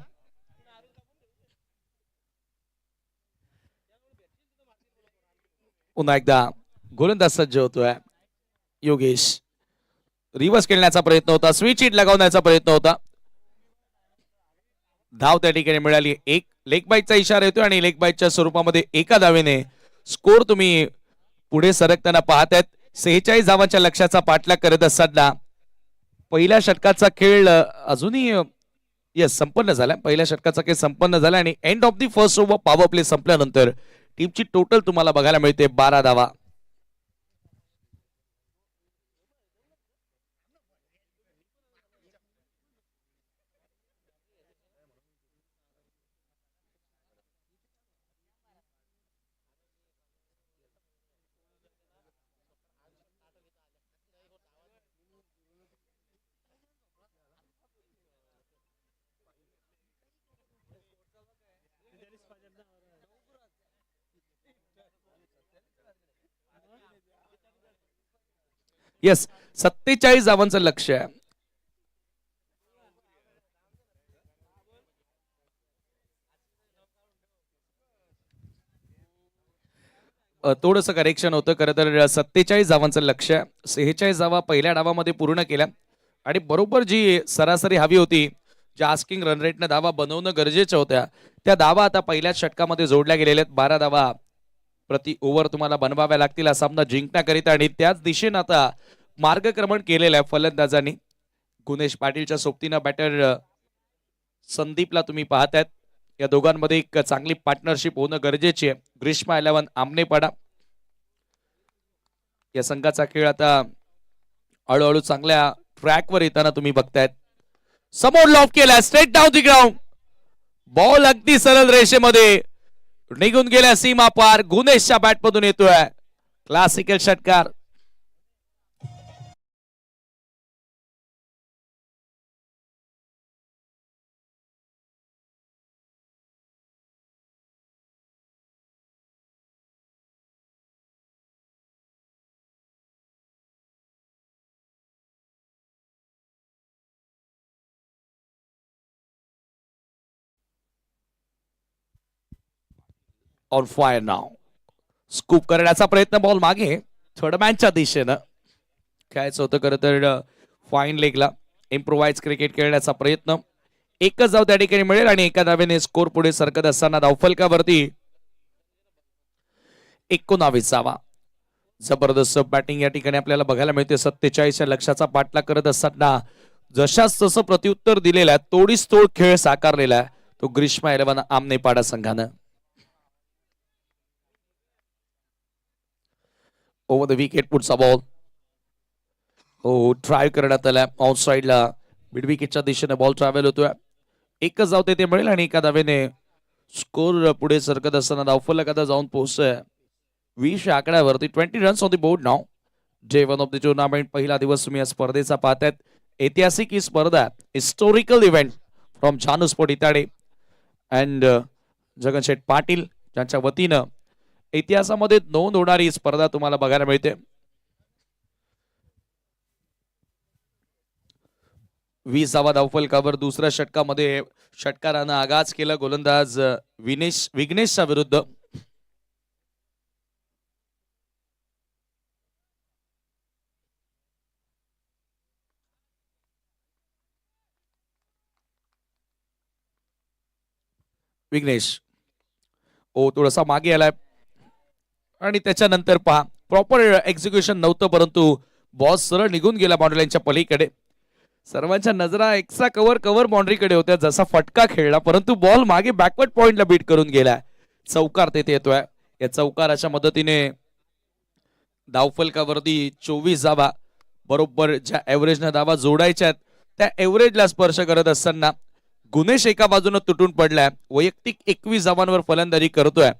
पुन्हा एकदा गोलंदाज सज्ज होतोय योगेश. रिव्हर्स खेळण्याचा प्रयत्न होता स्विच हिट लगावण्याचा प्रयत्न होता. धाव त्या ठिकाणी मिळाली. एक लेग बाईटचा इशारा येतोय आणि लेग बाईटच्या स्वरूपामध्ये एका धावेने स्कोर तुम्ही पुढे सरकताना पाहतायत. 46 धावांच्या लक्ष्याचा पाठलाग करत असताना पहिल्या षटकाचा खेळ अजूनही यस संपन्न झाला. पहिल्या षटकाचा खेळ संपन्न झाला आणि end of the first over power play संपल्यानंतर टीमची टोटल तुम्हाला बघायला मिळते 12 धावा. येस 47 धावांचं लक्ष आहे. थोडंसं करेक्शन होतं खरं तर 47 धावांचं लक्ष आहे. 46 धावा पहिल्या डावामध्ये पूर्ण केल्या आणि बरोबर जी सरासरी हवी होती ज्या आस्किंग रन रेटनं धावा बनवणं गरजेच्या होत्या त्या धावा आता पहिल्याच षटकामध्ये जोडल्या गेलेल्या आहेत. 12 धावा प्रति ओव्हर तुम्हाला बनवाव्या लागतील हा सामना जिंकण्याकरिता आणि त्याच दिशेनं आता मार्गक्रमण केलेलं आहे फलंदाजांनी. गुणेश पाटीलच्या सोबतीनं बॅटर संदीपला तुम्ही पाहतायत. या दोघांमध्ये एक चांगली पार्टनरशिप होणं गरजेची आहे. ग्रीष्मा 11 आमनेपाडा या संघाचा खेळ आता हळूहळू चांगल्या ट्रॅकवर येताना तुम्ही बघतायत. समोर लॉफ केला straight down the ground ball अगदी सरळ रेषेमध्ये निघून गेल्या सीमा पार. गुणेशच्या बॅटमधून येतोय क्लासिकल षटकार. ऑन फायर नाव स्कूप करण्याचा प्रयत्न बॉल मागे थर्डमॅनच्या दिशेनं खेळायचं होतं खरं तर फाईन लेगला इम्प्रोवाइज क्रिकेट खेळण्याचा प्रयत्न. एकच धाव त्या ठिकाणी मिळेल आणि एका धावेने स्कोर पुढे सरकत असताना धावफलकावरती 19 धावा. जबरदस्त बॅटिंग या ठिकाणी आपल्याला बघायला मिळते. 47च्या लक्ष्याचा पाठलाग करत असताना जशाच तसं प्रत्युत्तर दिलेलं आहे. तोडीस तोड खेळ साकारलेला आहे तो ग्रीष्मा 11 आमनेपाडा संघानं. ओव्हर द विकेट पुढचा बॉल हो ट्राय करण्यात आला ऑन साइडला मिड विकेटच्या दिशेने बॉल ट्रॅव्हल होतोय. एकच धाव ते मिळेल आणि एका धावेने स्कोर पुढे सरकत असताना धावफलक आता जाऊन पोहोचतोय 20 आकड्यावरती. 20 runs on the board now. Day one of the tournament, पहिला दिवस तुम्ही या स्पर्धेचा पाहतायत. ऐतिहासिक ही स्पर्धा, हिस्टोरिकल इव्हेंट फ्रॉम जानू स्पोर्ट इताडे अँड जगनशेठ पाटील ज्यांच्या वतीनं इतिहासामध्ये नोंद होणारी स्पर्धा तुम्हाला बघायला मिळते. 20वा धावफलकावर दुसऱ्या षटकामध्ये षटकारानं आगाज केला गोलंदाज विघ्नेशच्या विरुद्ध. विघ्नेश थोडासा मागे आलाय आणि त्याच्यानंतर पहा प्रॉपर एक्झिक्युशन नव्हतं, परंतु बॉस सरळ निघून गेला बाउंड्री लाईनच्या पलीकडे. सर्वांच्या नजरा एक्स्ट्रा कव्हर बाउंड्रीकडे होत्या जसा फटका खेळला, परंतु बॉल मागे बॅकवर्ड पॉइंटला बीट करून गेला. चौकार तेथे येतोय. या चौकाराच्या मदतीने धावफलकावरती 24 धावा, बरोबर ज्या एव्हरेजनं धावा जोडायच्या त्या एव्हरेजला स्पर्श करत असताना गुणेश एका बाजूने तुटून पडलाय. वैयक्तिक 21 धावांवर फलंदाजी करतोय.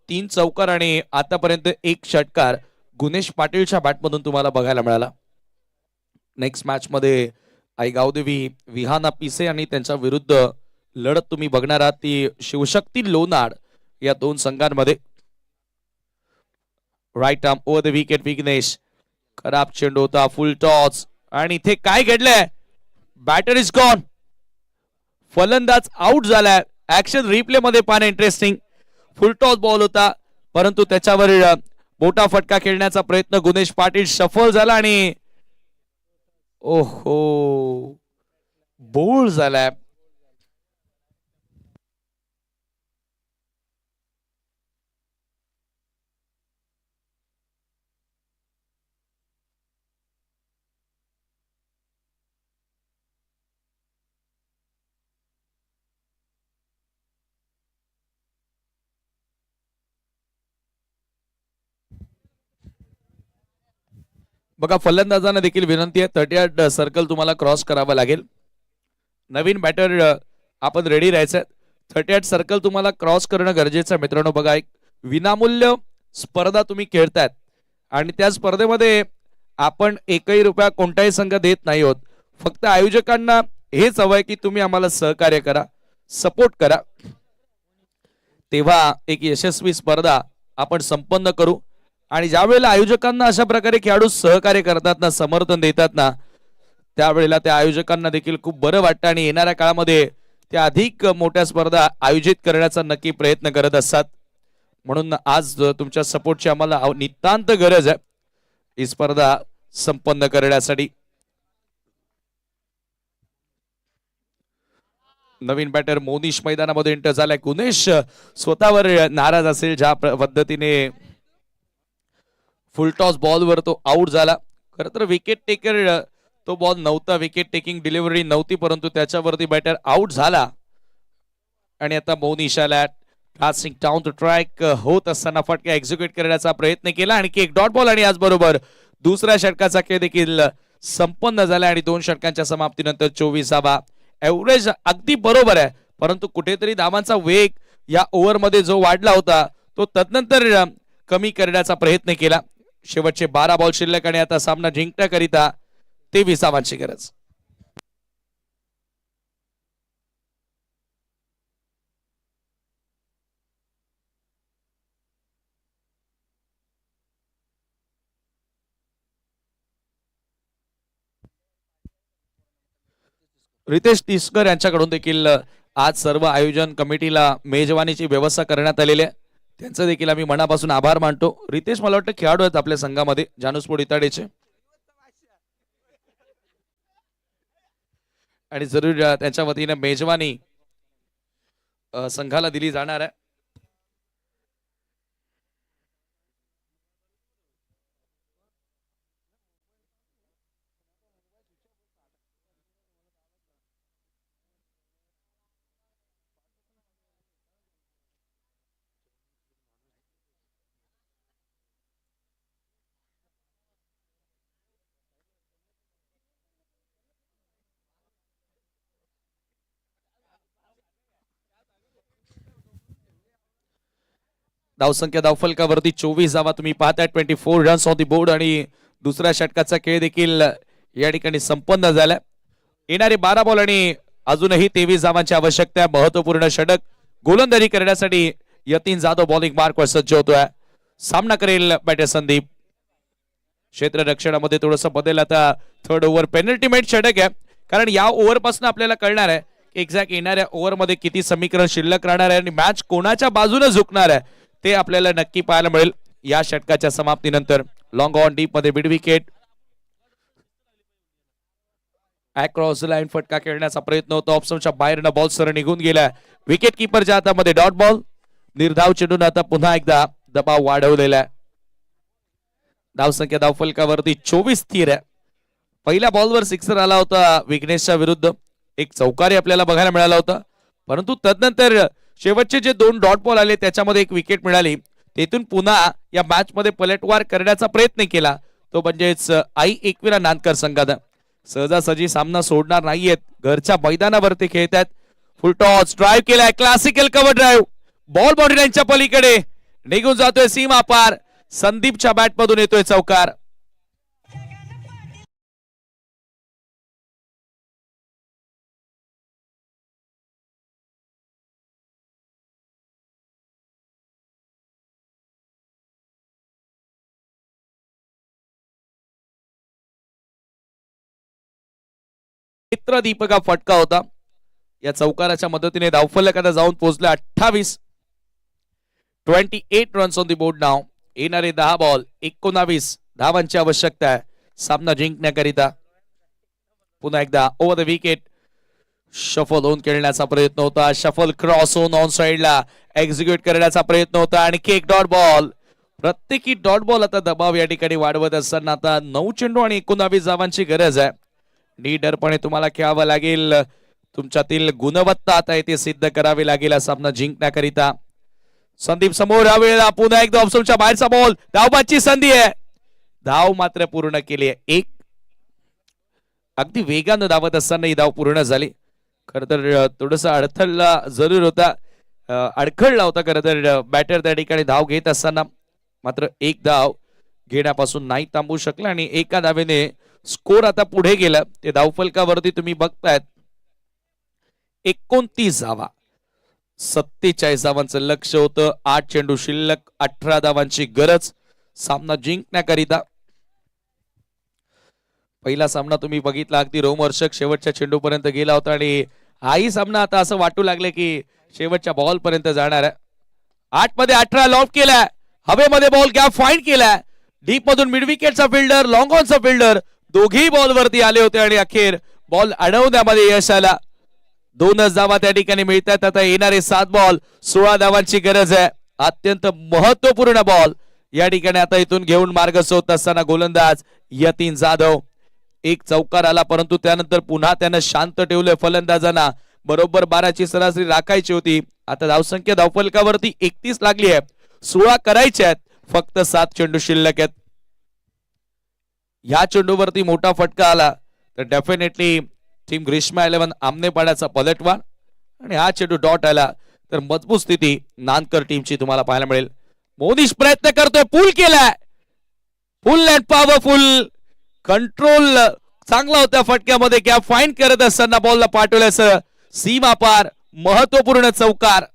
3 चौकार आणि आतापर्यंत 1 षटकार गुणेश पाटीलच्या बॅटमधून तुम्हाला बघायला मिळाला. नेक्स्ट मॅच मध्ये आई गावदेवी विहाना पिसे आणि त्यांच्या विरुद्ध लढत तुम्ही बघणार आहात ती शिवशक्ती लोणाड या दोन संघांमध्ये. Right arm over the wicket Vighnesh. खराब चेंडू होता, फुल टॉस आणि इथे काय घडलंय, बॅटर इज गॉन. फलंदाज आउट झालाय. ऍक्शन रिप्ले मध्ये पाहणं इंटरेस्टिंग. फुल टॉस बॉल होता, परंतु त्याच्यावर मोठा फटका खेळण्याचा प्रयत्न गुणेश पाटील सफल झाला आणि ओहो बोल्ड झालाय. बघा फलंदाजांना देखील विनंती आहे 38 सर्कल तुम्हाला क्रॉस करावा लागेल. नवीन बॅटर आपण रेडी राहायचं. 38 सर्कल तुम्हाला क्रॉस करणं गरजेचं आहे मित्रांनो. बघा एक विनामूल्य स्पर्धा तुम्ही खेळतायत आणि त्या स्पर्धेमध्ये आपण एकही रुपया कोणताही संघ देत नाही आहोत. फक्त आयोजकांना हेच हवंय की तुम्ही आम्हाला सहकार्य करा, सपोर्ट करा, तेव्हा एक यशस्वी स्पर्धा आपण संपन्न करू. आणि ज्या वेळेला आयोजकांना अशा प्रकारे खेळाडू सहकार्य करतात ना, समर्थन देतात ना, त्यावेळेला त्या आयोजकांना देखील खूप बरं वाटतं आणि येणाऱ्या काळामध्ये त्या अधिक मोठ्या स्पर्धा आयोजित करण्याचा नक्की प्रयत्न करत असतात. म्हणून आज तुमच्या सपोर्टची आम्हाला नितांत गरज आहे ही स्पर्धा संपन्न करण्यासाठी. नवीन बॅटर मोनिश मैदानामध्ये एंटर झालाय. गुणेश स्वतःवर नाराज असेल ज्या पद्धतीने फुलटॉस बॉलवर तो आउट झाला. खरं तर विकेट टेकर तो बॉल नव्हता, विकेट टेकिंग डिलिव्हरी नव्हती, परंतु त्याच्यावरती बॅटर आउट झाला. आणि आता मोनिशाला पासिंग डाऊन टू ट्रॅक होत असताना फटका एक्झिक्यूट करण्याचा प्रयत्न केला. आणखी एक डॉट बॉल आणि याचबरोबर दुसऱ्या षटकाचा खेळ देखील संपन्न झाला आणि 2 षटकांच्या समाप्तीनंतर 24 धावा. एव्हरेज अगदी बरोबर आहे, परंतु कुठेतरी धावांचा वेग या ओव्हरमध्ये जो वाढला होता तो तदनंतर कमी करण्याचा प्रयत्न केला. शेवटचे 12 बॉल शिल्लक आणि आता सामना जिंकण्याकरिता 23 धावांची गरज. रितेश तिसकर यांच्याकडून देखील आज सर्व आयोजन कमिटीला मेजवानीची व्यवस्था करण्यात आलेली आहे. त्यांचं देखील आम्ही मनापासून आभार मानतो. रितेश मला वाटतं खेळाडू आहेत आपल्या संघामध्ये जानूस्पोर्ट इताडेचे आणि जरूर त्यांच्या वतीने मेजवानी संघाला दिली जाणार आहे. धावसंख्या धावफलकावरती 24 धावा तुम्ही पाहताय. 24 रन्स ऑन दी बोर्ड आणि दुसऱ्या षटकाचा खेळ देखील या ठिकाणी संपन्न झाला. येणारे 12 बॉल आणि अजूनही 23 धावांची आवश्यकता आहे. महत्वपूर्ण षटक गोलंदाजी करण्यासाठी यतीन जाधव बॉलिंग मार्कवर सज्ज होतोय. सामना करेल बॅटर संदीप. क्षेत्ररक्षणामध्ये थोडस बदल आता. थर्ड ओव्हर पेनल्टीमेट षटक आहे, कारण या ओव्हर पासून आपल्याला कळणार आहे एक्झॅक्ट येणाऱ्या ओव्हर मध्ये किती समीकरण शिल्लक राहणार आहे आणि मॅच कोणाच्या बाजूने झुकणार आहे ते आपल्याला नक्की पाहायला मिळेल या षटकाच्या समाप्तीनंतर. लॉंग ऑन डीप मध्ये मिड विकेट. अक्रॉस लाईन फटका खेळण्याचा प्रयत्न होता. ऑप्शनच्या बाहेरनं बॉल सर निघून गेला. विकेट किपरच्या हातामध्ये डॉट बॉल. निर्धाव चेंडून आता पुन्हा एकदा दबाव वाढवलेला आहे. धावसंख्या धावफलकावरती 24 स्थिर आहे. पहिल्या बॉलवर सिक्सर आला होता विघ्नेशच्या विरुद्ध. एक चौकारी आपल्याला बघायला मिळाला होता, परंतु तदनंतर शेवटचे जे 2 डॉट बॉल आले त्याच्यामध्ये एक विकेट मिळाली. तेथून पुन्हा या मॅच मध्ये पलटवार करण्याचा प्रयत्न केला, तो म्हणजेच आई एकविरा नांदकर संघानं. सहजासहजी सामना सोडणार नाहीयेत. घरच्या मैदानावरती खेळतात. फुल टॉस ड्राईव्ह केलाय. Classical cover drive. Ball body लाईनच्या पलीकडे निघून जातोय सीमा पार. संदीपच्या बॅट मधून येतोय चौकार. दीपका फटका होता. या चौकाराच्या मदतीने धावफलक आता जाऊन पोहोचले 28. 28 रन्स ऑन दी बोर्ड नाव. येणारे 10 बॉल 19 धावांची आवश्यकता आहे सामना जिंकण्याकरिता. पुन्हा एकदा ओव्हर द विकेट. शफल होऊन खेळण्याचा प्रयत्न होता. शफल क्रॉस होऊन ऑन साइडला एक्झिक्यूट करण्याचा प्रयत्न होता आणि केक डॉट बॉल. प्रत्येकी डॉट बॉल आता दबाव या ठिकाणी वाढवत असताना आता 9 चेंडू आणि 19 धावांची गरज आहे. नीडरपणे तुम्हाला खेळावं लागेल. तुमच्यातील गुणवत्ता आता इथे सिद्ध करावी लागेल सामना जिंकण्याकरिता. संदीप समोर या वेळेला पुन्हा एकदा ऑप्शनच्या बाहेरचा बॉल. धावबाची संधी आहे. धाव मात्र पूर्ण केली आहे. एक अगदी वेगानं धावत असताना ही धाव पूर्ण झाली. खर तर थोडस अडथळा जरूर होता, अडखळला होता खर तर बॅटर त्या ठिकाणी धाव घेत असताना. मात्र एक धाव घेण्यापासून नाही थांबू शकला आणि एका धावेने स्कोर आता पुढे गेला. ते धावफलकावरती तुम्ही बघतायत 29 धावा. 47 धावांचं लक्ष होतं. 8 चेंडू शिल्लक, 18 धावांची गरज सामना जिंकण्याकरिता. पहिला सामना तुम्ही बघितला अगदी रोमहर्षक शेवटच्या चेंडूपर्यंत गेला होता आणि हाही सामना आता असं वाटू लागले की शेवटच्या बॉल पर्यंत जाणार आहे. 8 मध्ये 18 लॉफ्ट केलाय. हवेमध्ये बॉल गॅप फाईंड केलाय. डीप मधून मिड विकेटचा फिल्डर, लॉंग ऑनचा फिल्डर दोघेही बॉल वरती आले होते आणि अखेर बॉल अडवण्यामध्ये यश आला. 2च धावा त्या ठिकाणी मिळतात. आता येणारे 7 बॉल 16 धावांची गरज आहे. अत्यंत महत्वपूर्ण बॉल या ठिकाणी आता इथून घेऊन मार्ग शोधत असताना गोलंदाज यतीन जाधव. एक चौकार आला, परंतु त्यानंतर पुन्हा त्यानं शांत ठेवलंय फलंदाजांना. बरोबर 12ची सरासरी राखायची होती. आता धावसंख्या धावफलकावरती 31 लागली आहे. 16 करायचे आहेत. फक्त 7 चेंडू शिल्लक आहेत. ह्या चेंडूवरती मोठा फटका आला तर डेफिनेटली टीम ग्रीष्मा 11 आमने पाण्याचा पलटवार आणि हा चेंडू डॉट आला तर मजबूत स्थिती नांदकर टीमची तुम्हाला पाहायला मिळेल. मोनिश प्रयत्न करतोय. पूल केलाय. फुल अँड पॉवरफुल कंट्रोल चांगला होता फटक्यामध्ये. गॅप फाईंड करत असताना बॉलला पाठवल्यासह सीमा पार. महत्वपूर्ण चौकार.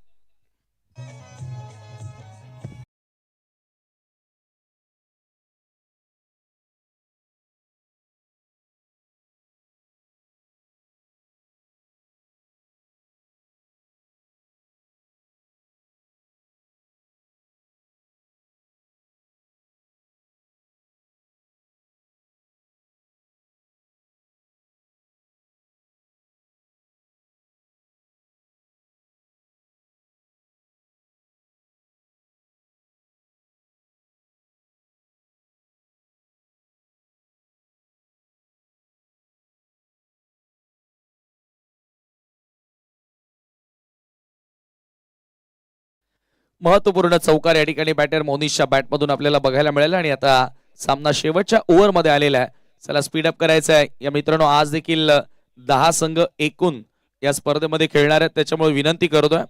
महत्वपूर्ण चौकार या ठिकाणी बॅटर मोनिशच्या बॅट मधून आपल्याला बघायला मिळाला आणि आता सामना शेवटच्या ओव्हर मध्ये आलेला आहे. चला स्पीड अप करायचं आहे. या मित्रांनो आज देखील 10 संघ एकूण या स्पर्धेमध्ये खेळणार आहेत, त्याच्यामुळे विनंती करतोय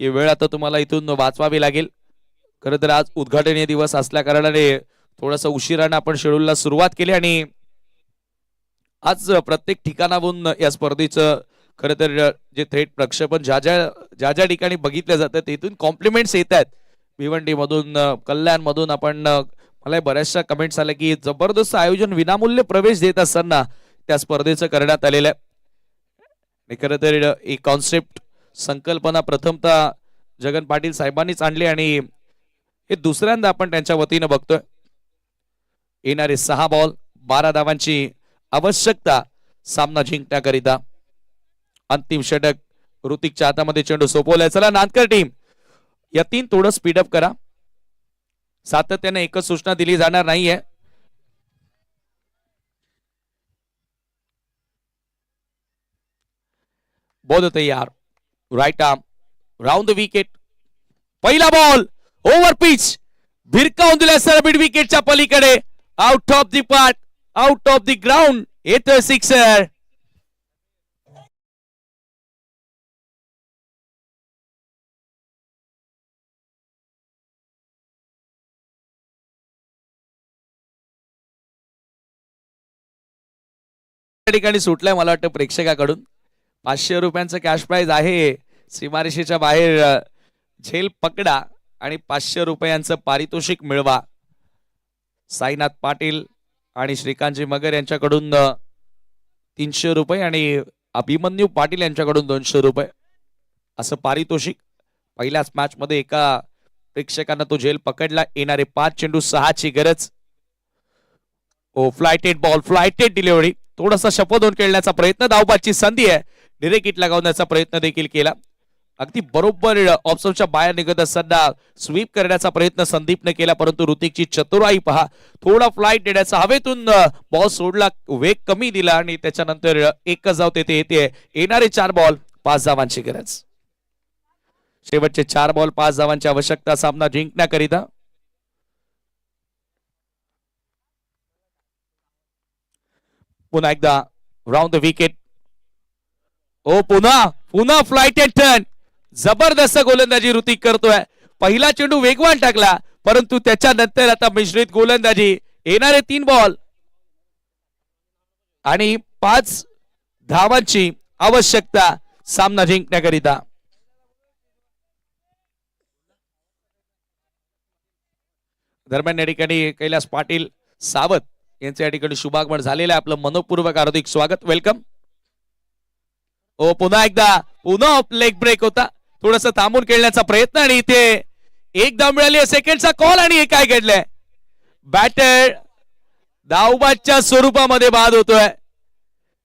की वेळ आता तुम्हाला इथून वाचवावी लागेल. खरं तर आज उद्घाटनीय दिवस असल्या कारणाने थोडंसं उशिराने आपण शेड्यूलला सुरुवात केली आणि आज प्रत्येक ठिकाणाहून या स्पर्धेचं खरं तर जे थेट प्रक्षेपण ज्या ज्या ठिकाणी बघितलं जातं तिथून कॉम्प्लिमेंट्स येत आहेत. भिवंडी मधून, कल्याण मधून आपण मला बऱ्याचशा कमेंट्स आल्या की जबरदस्त आयोजन, विनामूल्य प्रवेश देत असताना त्या स्पर्धेचं करण्यात आलेलं आहे. खरं तर ही कॉन्सेप्ट संकल्पना प्रथमतः जगन पाटील साहेबांनीच आणली आणि हे दुसऱ्यांदा आपण त्यांच्या वतीनं बघतोय. येणारे 6 बॉल 12 धावांची आवश्यकता सामना जिंकण्याकरिता. अंतिम षटक ऋतिकच्या हातामध्ये चेंडू सोपवलाय. चला नांदकर टीम या 3 थोडं स्पीडअप करा. सातत्याने एकच सूचना दिली जाणार नाहीये. बॉल तयार, right arm round the wicket. पहिला बॉल ओव्हर पिच, भिरकावून दिला सर मिड विकेटच्या पलीकडे. Out of the park, out of the ground, येतोय सिक्सर. ठिकाणी सुटलाय मला वाटतं प्रेक्षकाकडून. 500 रुपयांचं कॅश प्राइज आहे. सीमारेषेच्या बाहेर झेल पकडा आणि 500 रुपयांचं पारितोषिक मिळवा. साईनाथ पाटील आणि श्रीकांतजी मगर यांच्याकडून 300 रुपये आणि अभिमन्यू पाटील यांच्याकडून 200 रुपये असं पारितोषिक. पहिल्याच मॅच मध्ये एका प्रेक्षकांना तो झेल पकडला. येणारे 5 चेंडू 6ची गरज. ओ फ्लायटेड बॉल, फ्लायटेड डिलिव्हरी. थोडासा शपथून खेळण्याचा प्रयत्न, धावबाची संधी आहे. डिरेक्ट हिट लगावण्याचा प्रयत्न देखील केला. अगदी बरोबर ऑप्शनच्या बाहेर निघत असताना स्वीप करण्याचा प्रयत्न संदीपने केला, परंतु ऋतिकची चतुराई पहा. थोडा फ्लाइट देण्याचा, हवेतून बॉल सोडला, वेग कमी दिला आणि त्याच्यानंतर एकच धाव तेथे येते. येणारे 4 बॉल 5 धावांची गरज. शेवटचे 4 बॉल 5 धावांची आवश्यकता सामना जिंकण्याकरिता. पुन्हा एकदा राऊंड द विकेट. ओ पुन्हा फ्लाइट एंड टर्न. जबरदस्त गोलंदाजी ऋतिक करतोय. पहिला चेंडू वेगवान टाकला, परंतु त्याच्यानंतर आता मिश्रित गोलंदाजी. येणारे 3 बॉल आणि 5 धावांची आवश्यकता सामना जिंकण्याकरिता. दरम्यान या ठिकाणी कैलास पाटील सावत यांच्या या ठिकाणी शुभागमन झालेलं आहे. आपलं मनपूर्वक हार्दिक स्वागत, वेलकम. ओ पुन्हा लेग ब्रेक होता. थोडस थांबून खेळण्याचा प्रयत्न आणि इथे एक धाव मिळाली. सेकंडचा कॉल आणि हे काय घडलंय. बॅटर धावबादच्या स्वरूपामध्ये बाद होतोय.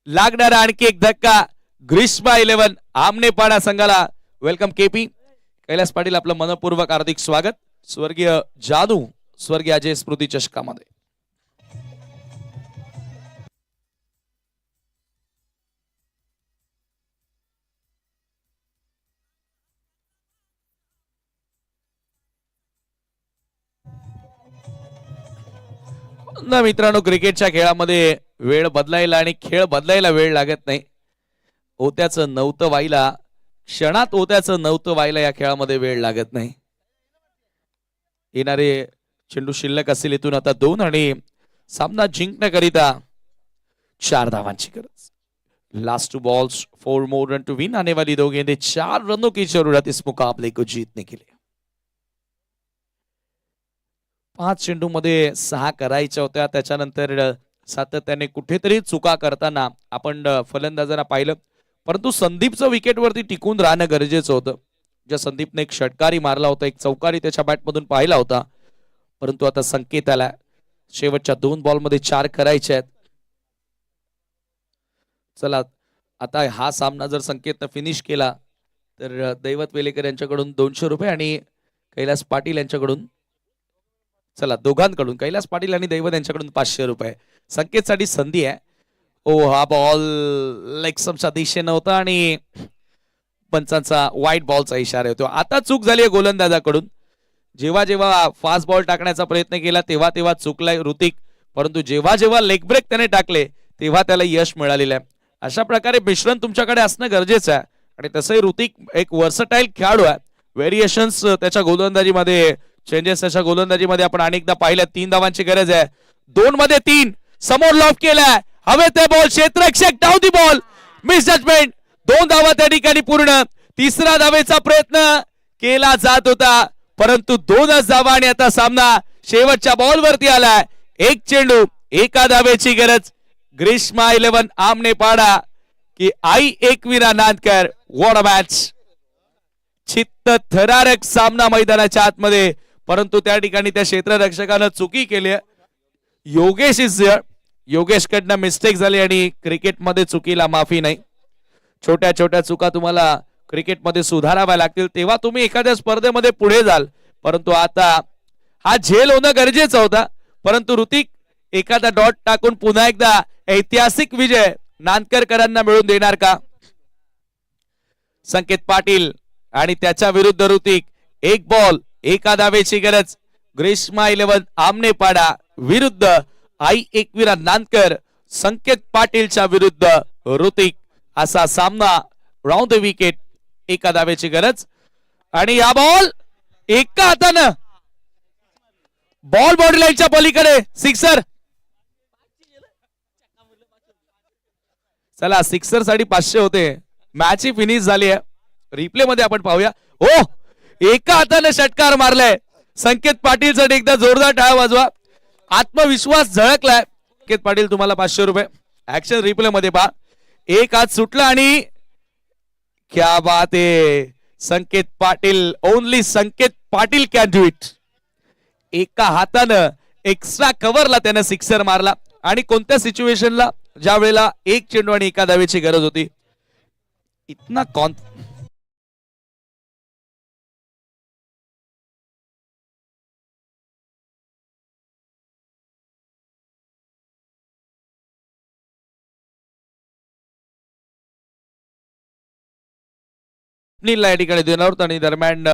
लागणारा आणखी एक धक्का. ग्रीष्मा 11 आमनेपाडा संघाला. Welcome KP. कैलास पाटील आपलं मनपूर्वक हार्दिक स्वागत. स्वर्गीय जानू, स्वर्गीय अजय स्मृती चषकामध्ये. ना मित्रांनो, क्रिकेटच्या खेळामध्ये वेळ बदलायला आणि खेळ बदलायला वेळ लागत नाही. ओत्याचं नव्हतं व्हायला, क्षणात ओत्याचं नव्हतं व्हायला या खेळामध्ये वेळ लागत नाही. येणारे चेंडू शिल्लक असतील इथून आता 2 आणि सामना जिंकण्याकरिता 4 धावांची गरज. Last 2 balls 4 more run to win. आने वाली 2 गेंदें 4 रनों की जरूरत इस मुकाबले को जीतने के लिए. 5 चेंडू मध्ये 6 करायच्या होत्या. त्याच्यानंतर सातत्याने कुठेतरी चुका करताना आपण फलंदाजांना पाहिलं, परंतु संदीपचं विकेटवरती टिकून राहणं गरजेचं होतं. ज्या संदीपने एक षटकारी मारला होता, एक चौकारी त्याच्या बॅटमधून पाहिला होता, परंतु आता संकेत आला शेवटच्या 2 बॉलमध्ये 4 करायचे आहेत. चला आता हा सामना जर संकेतनं फिनिश केला तर दैवत वेलेकर यांच्याकडून 200 रुपये आणि कैलास पाटील यांच्याकडून, चला दोघांकडून, कैलास पाटील आणि दैवत यांच्याकडून 500 रुपये. संकेतसाठी संधी आहे. ओ हा बॉल लेग स्टंपच्या दिशेनं होता आणि पंचांचा वाईट बॉलचा इशारा होतो. आता चूक झाली आहे गोलंदाजाकडून. जेव्हा जेव्हा फास्ट बॉल टाकण्याचा प्रयत्न केला तेव्हा तेव्हा चुकलाय ऋतिक, परंतु जेव्हा जेव्हा लेग ब्रेक त्याने टाकले तेव्हा त्याला यश मिळालेलं आहे. अशा प्रकारे मिश्रण तुमच्याकडे असणं गरजेचं आहे आणि तसंही ऋतिक एक वर्सटाईल खेळाडू आहे. व्हेरिएशन्स त्याच्या गोलंदाजीमध्ये चेंजेस अशा गोलंदाजीमध्ये आपण अनेकदा पाहिल्या. 3 धावांची गरज आहे. 2 मध्ये 3 समोर लॉफ केलाय. हवे ते बॉल क्षेत्ररक्षक down the ball misjudgement. 2 धावा त्या ठिकाणी पूर्ण. तिसरा धावेचा प्रयत्न केला जात होता परंतु 2च धावा आणि आता सामना शेवटच्या बॉल वरती आलाय. 1 चेंडू 1 धावेची गरज. ग्रीष्मा 11 आमने पाडा की Aai Ekvira Nandkar. What a match. चित्त थरारक सामना मैदानाच्या आतमध्ये परंतु त्या ठिकाणी त्या क्षेत्ररक्षकानं चुकी केली. योगेश इज योगेश कडनं मिस्टेक झाली आणि क्रिकेटमध्ये चुकीला माफी नाही. छोट्या छोट्या चुका तुम्हाला क्रिकेटमध्ये सुधाराव्या लागतील तेव्हा तुम्ही एखाद्या स्पर्धेमध्ये पुढे जाल. परंतु आता हा झेल होणं गरजेचं होता. परंतु ऋतिक एखादा डॉट टाकून पुन्हा एकदा ऐतिहासिक विजय नांदकरकरांना मिळवून देणार का. संकेत पाटील आणि त्याच्या विरुद्ध ऋतिक. 1 बॉल 1 धावेची गरज. ग्रीष्मा 11 आमने पाडा विरुद्ध आई एकविरा नांदकर. संकेत पाटीलच्या विरुद्ध ऋतिक असा सामना. राऊंड द विकेट 1 धावेची गरज आणि हा बॉल एका हातानं बॉल बॉडी लाईनच्या पलीकडे सिक्सर. चला सिक्सर साठी 500 होते. मॅच ही फिनिश झाली आहे. रिप्ले मध्ये आपण पाहूया. ओ एका हाताने षटकार मारलाय संकेत पाटील साठी. एकदा जोरदार टाळ्या वाजवा. आत्मविश्वास झळकलाय. संकेत पाटील तुम्हाला 500 रुपये. ऍक्शन रिप्ले मध्ये पहा. 1 हात सुटला आणि क्या बात आहे. Sanket Patil only Sanket Patil can do it. एका हातानं एक्स्ट्रा कव्हरला त्यानं सिक्सर मारला आणि कोणत्या सिच्युएशनला ज्या वेळेला 1 चेंडू आणि 1 धावेची गरज होती. इतना या ठिकाणी देणार आणि दरम्यान